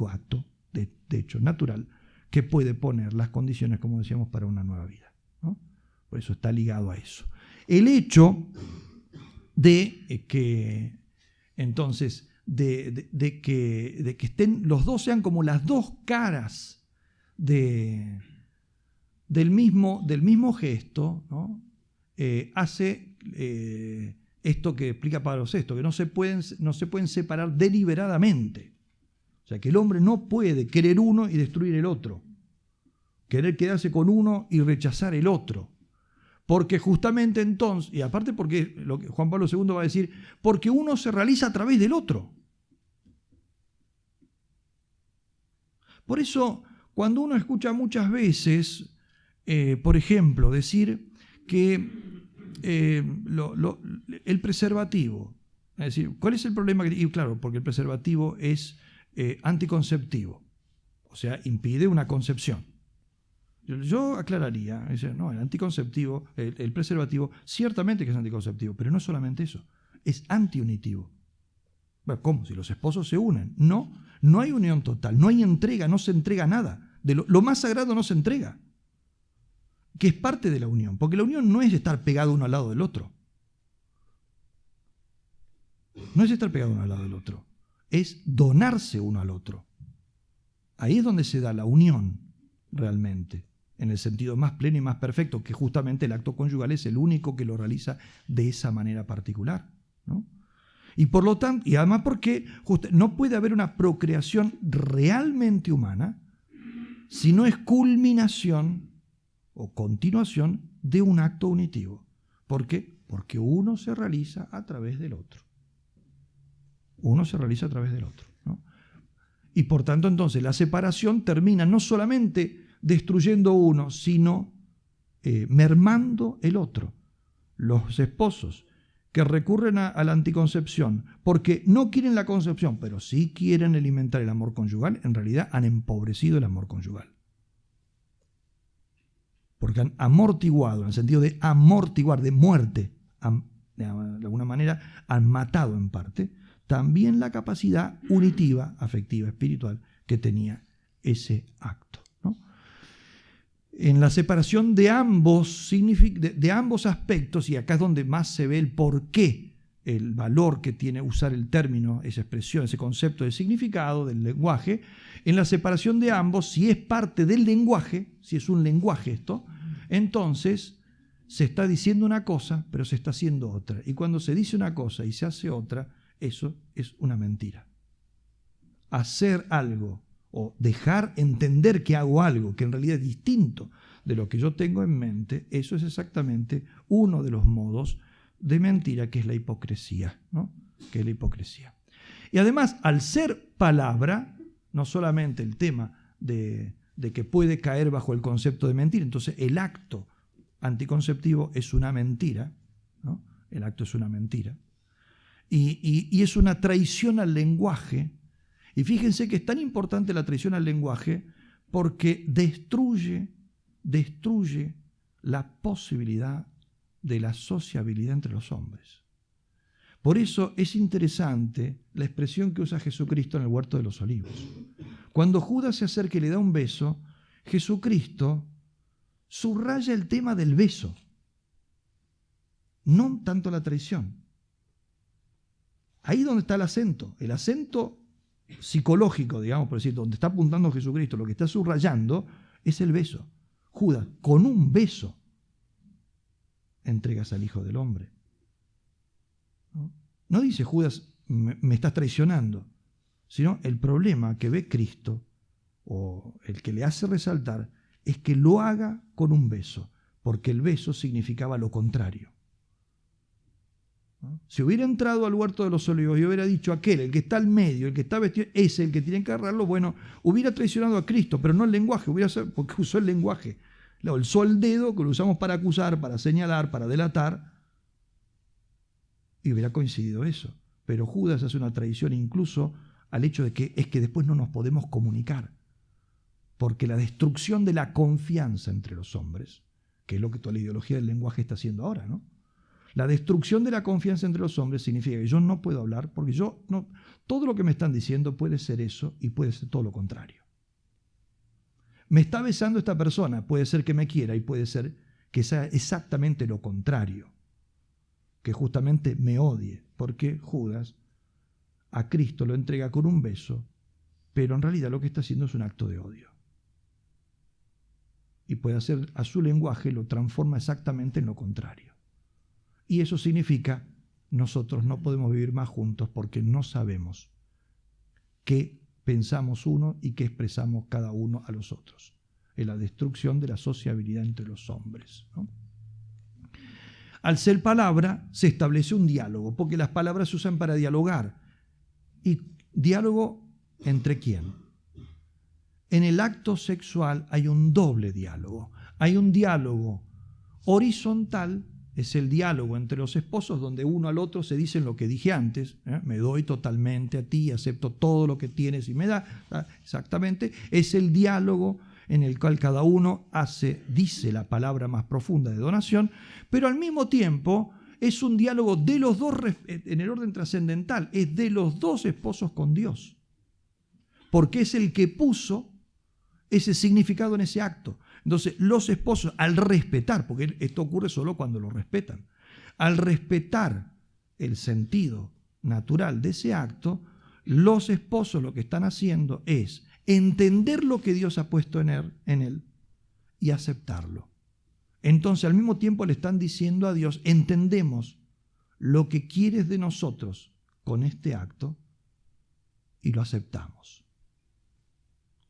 acto, de hecho natural, que puede poner las condiciones, como decíamos, para una nueva vida, ¿no? Por eso está ligado a eso. El hecho de que, entonces, de que estén los dos, sean como las dos caras del mismo gesto, ¿no? Hace esto que explica Pablo VI, que no se pueden separar deliberadamente. O sea, que el hombre no puede querer uno y destruir el otro, querer quedarse con uno y rechazar el otro. Porque justamente entonces, y aparte porque lo que Juan Pablo II va a decir, porque uno se realiza a través del otro. Por eso, cuando uno escucha muchas veces, por ejemplo, decir que el preservativo, es decir, ¿cuál es el problema? Y claro, porque el preservativo es anticonceptivo, o sea, impide una concepción. Yo aclararía, no, el anticonceptivo, el preservativo, ciertamente que es anticonceptivo, pero no solamente eso, es antiunitivo. Bueno, ¿cómo? Si los esposos se unen. No hay unión total, no hay entrega, no se entrega nada. Lo más sagrado no se entrega, que es parte de la unión, porque la unión no es estar pegado uno al lado del otro. No es estar pegado uno al lado del otro, es donarse uno al otro. Ahí es donde se da la unión realmente, en el sentido más pleno y más perfecto, que justamente el acto conyugal es el único que lo realiza de esa manera particular, ¿no? Y por lo tanto, y además porque no puede haber una procreación realmente humana si no es culminación o continuación de un acto unitivo. ¿Por qué? Porque uno se realiza a través del otro. Uno se realiza a través del otro, ¿no? Y por tanto, entonces, la separación termina no solamente destruyendo uno, sino mermando el otro. Los esposos que recurren a la anticoncepción porque no quieren la concepción, pero sí quieren alimentar el amor conyugal, en realidad han empobrecido el amor conyugal. Porque han amortiguado, en el sentido de amortiguar, de muerte, de alguna manera han matado en parte también la capacidad unitiva, afectiva, espiritual que tenía ese acto, ¿no? En la separación de ambos aspectos, y acá es donde más se ve el porqué, el valor que tiene usar el término, esa expresión, ese concepto de significado del lenguaje, en la separación de ambos, si es parte del lenguaje, si es un lenguaje esto, entonces se está diciendo una cosa, pero se está haciendo otra. Y cuando se dice una cosa y se hace otra, eso es una mentira. Hacer algo o dejar entender que hago algo que en realidad es distinto de lo que yo tengo en mente, eso es exactamente uno de los modos de mentira, que es la hipocresía, ¿no? Que es la hipocresía. Y además, al ser palabra, no solamente el tema de que puede caer bajo el concepto de mentira, entonces el acto anticonceptivo es una mentira, ¿no? El acto es una mentira. Y es una traición al lenguaje. Y fíjense que es tan importante la traición al lenguaje porque destruye la posibilidad de la sociabilidad entre los hombres. Por eso es interesante la expresión que usa Jesucristo en el Huerto de los Olivos. Cuando Judas se acerca y le da un beso, Jesucristo subraya el tema del beso, no tanto la traición. Ahí es donde está el acento psicológico, digamos, por decir, donde está apuntando Jesucristo, lo que está subrayando es el beso. Judas, con un beso, entregas al Hijo del Hombre. No dice Judas, me estás traicionando, sino el problema que ve Cristo, o el que le hace resaltar, es que lo haga con un beso, porque el beso significaba lo contrario. Si hubiera entrado al Huerto de los Olivos y hubiera dicho aquel, el que está al medio, el que está vestido, es el que tiene que agarrarlo, bueno, hubiera traicionado a Cristo, pero no el lenguaje, porque usó el lenguaje. Usó el dedo, que lo usamos para acusar, para señalar, para delatar, y hubiera coincidido eso. Pero Judas hace una traición incluso al hecho de que es que después no nos podemos comunicar, porque la destrucción de la confianza entre los hombres, que es lo que toda la ideología del lenguaje está haciendo ahora, ¿no? La destrucción de la confianza entre los hombres significa que yo no puedo hablar porque todo lo que me están diciendo puede ser eso y puede ser todo lo contrario. Me está besando esta persona, puede ser que me quiera y puede ser que sea exactamente lo contrario, que justamente me odie, porque Judas a Cristo lo entrega con un beso, pero en realidad lo que está haciendo es un acto de odio. Y puede hacer a su lenguaje, lo transforma exactamente en lo contrario. Y eso significa, nosotros no podemos vivir más juntos porque no sabemos qué pensamos uno y qué expresamos cada uno a los otros. Es la destrucción de la sociabilidad entre los hombres, ¿no? Al ser palabra, se establece un diálogo, porque las palabras se usan para dialogar. ¿Y diálogo entre quién? En el acto sexual hay un doble diálogo. Hay un diálogo horizontal, es el diálogo entre los esposos, donde uno al otro se dicen lo que dije antes, me doy totalmente a ti, acepto todo lo que tienes y me da, exactamente. Es el diálogo en el cual cada uno dice la palabra más profunda de donación, pero al mismo tiempo es un diálogo de los dos en el orden trascendental, es de los dos esposos con Dios, porque es el que puso ese significado en ese acto. Entonces, los esposos, al respetar, porque esto ocurre solo cuando lo respetan, al respetar el sentido natural de ese acto, los esposos lo que están haciendo es entender lo que Dios ha puesto en él y aceptarlo. Entonces, al mismo tiempo le están diciendo a Dios, entendemos lo que quieres de nosotros con este acto y lo aceptamos.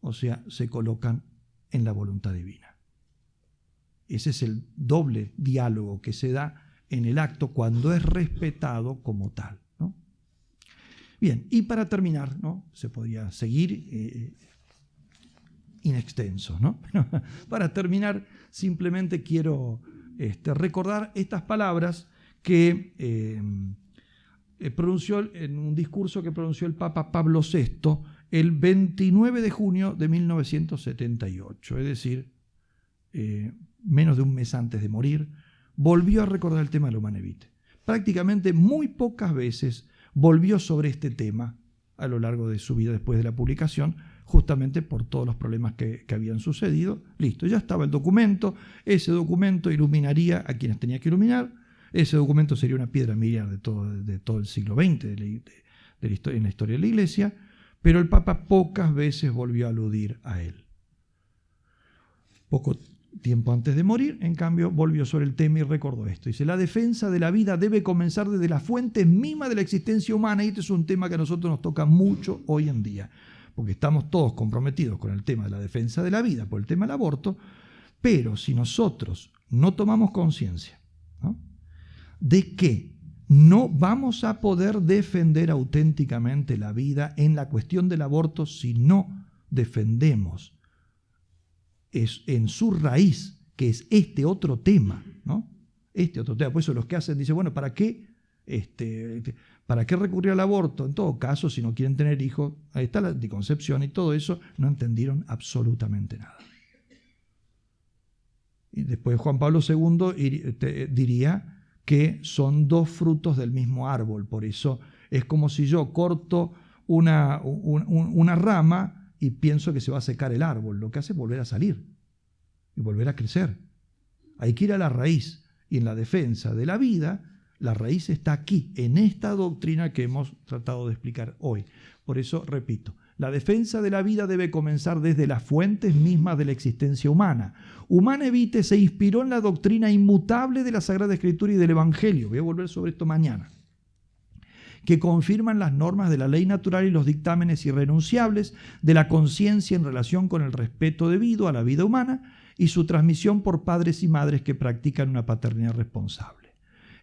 O sea, se colocan en la voluntad divina. Ese es el doble diálogo que se da en el acto cuando es respetado como tal, ¿no? Bien, y para terminar, ¿no? Se podría seguir inextenso, ¿no? Para terminar, simplemente quiero recordar estas palabras que pronunció en un discurso que pronunció el Papa Pablo VI el 29 de junio de 1978, es decir, menos de un mes antes de morir, volvió a recordar el tema de la Humanae Vitae. Prácticamente muy pocas veces volvió sobre este tema a lo largo de su vida después de la publicación, justamente por todos los problemas que habían sucedido. Listo, ya estaba el documento, ese documento iluminaría a quienes tenía que iluminar, ese documento sería una piedra miliar de todo el siglo XX en la historia de la Iglesia, pero el Papa pocas veces volvió a aludir a él. Poco tiempo antes de morir, en cambio, volvió sobre el tema y recordó esto. Dice, la defensa de la vida debe comenzar desde las fuentes mismas de la existencia humana, y este es un tema que a nosotros nos toca mucho hoy en día, porque estamos todos comprometidos con el tema de la defensa de la vida, por el tema del aborto, pero si nosotros no tomamos conciencia, ¿no?, de que no vamos a poder defender auténticamente la vida en la cuestión del aborto si no defendemos en su raíz, que es este otro tema, ¿no? Este otro tema. Por eso los que hacen dicen, bueno, ¿para qué recurrir al aborto? En todo caso, si no quieren tener hijos, ahí está la anticoncepción y todo eso, no entendieron absolutamente nada. Y después Juan Pablo II diría que son dos frutos del mismo árbol, por eso es como si yo corto una rama y pienso que se va a secar el árbol, lo que hace es volver a salir y volver a crecer. Hay que ir a la raíz, y en la defensa de la vida, la raíz está aquí, en esta doctrina que hemos tratado de explicar hoy. Por eso, repito, la defensa de la vida debe comenzar desde las fuentes mismas de la existencia humana. Humanae Vitae se inspiró en la doctrina inmutable de la Sagrada Escritura y del Evangelio, voy a volver sobre esto mañana, que confirman las normas de la ley natural y los dictámenes irrenunciables de la conciencia en relación con el respeto debido a la vida humana y su transmisión por padres y madres que practican una paternidad responsable.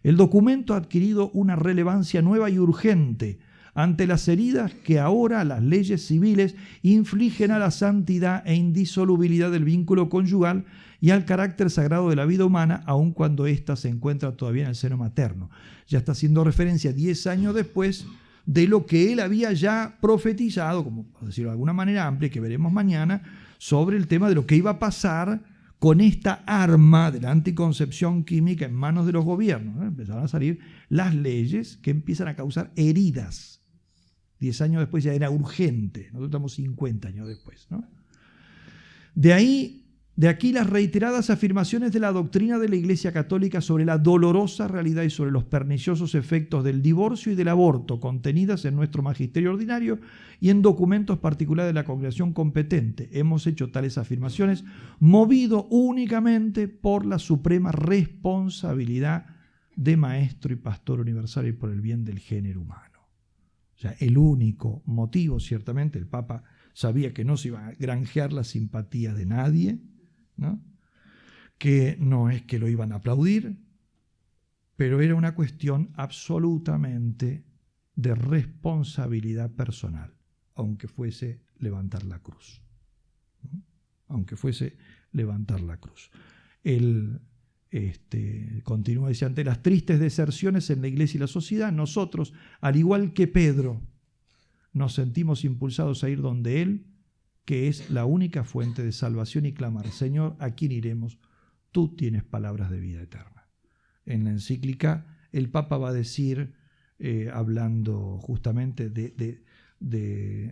El documento ha adquirido una relevancia nueva y urgente ante las heridas que ahora las leyes civiles infligen a la santidad e indisolubilidad del vínculo conyugal y al carácter sagrado de la vida humana, aun cuando ésta se encuentra todavía en el seno materno. Ya está haciendo referencia 10 años después de lo que él había ya profetizado, como por decirlo de alguna manera amplia, que veremos mañana, sobre el tema de lo que iba a pasar con esta arma de la anticoncepción química en manos de los gobiernos, ¿no? Empezaron a salir las leyes que empiezan a causar heridas. 10 años después ya era urgente, nosotros estamos 50 años después, ¿no? De aquí las reiteradas afirmaciones de la doctrina de la Iglesia Católica sobre la dolorosa realidad y sobre los perniciosos efectos del divorcio y del aborto contenidas en nuestro magisterio ordinario y en documentos particulares de la congregación competente. Hemos hecho tales afirmaciones movido únicamente por la suprema responsabilidad de maestro y pastor universal y por el bien del género humano. O sea, el único motivo, ciertamente, el Papa sabía que no se iba a granjear la simpatía de nadie, ¿no? Que no es que lo iban a aplaudir, pero era una cuestión absolutamente de responsabilidad personal, aunque fuese levantar la cruz, ¿no? Aunque fuese levantar la cruz. Él continúa, dice, ante las tristes deserciones en la Iglesia y la sociedad, nosotros, al igual que Pedro, nos sentimos impulsados a ir donde Él, que es la única fuente de salvación, y clamar: Señor, ¿a quién iremos? Tú tienes palabras de vida eterna. En la encíclica el Papa va a decir, hablando justamente de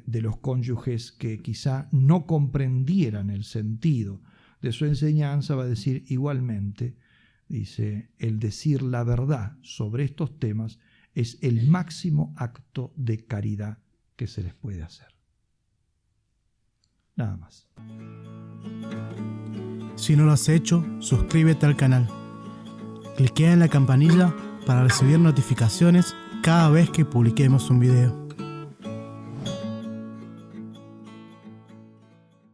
los cónyuges que quizá no comprendieran el sentido de su enseñanza, va a decir igualmente, dice, el decir la verdad sobre estos temas es el máximo acto de caridad que se les puede hacer. Nada más. Si no lo has hecho, suscríbete al canal. Cliquea en la campanilla para recibir notificaciones cada vez que publiquemos un video.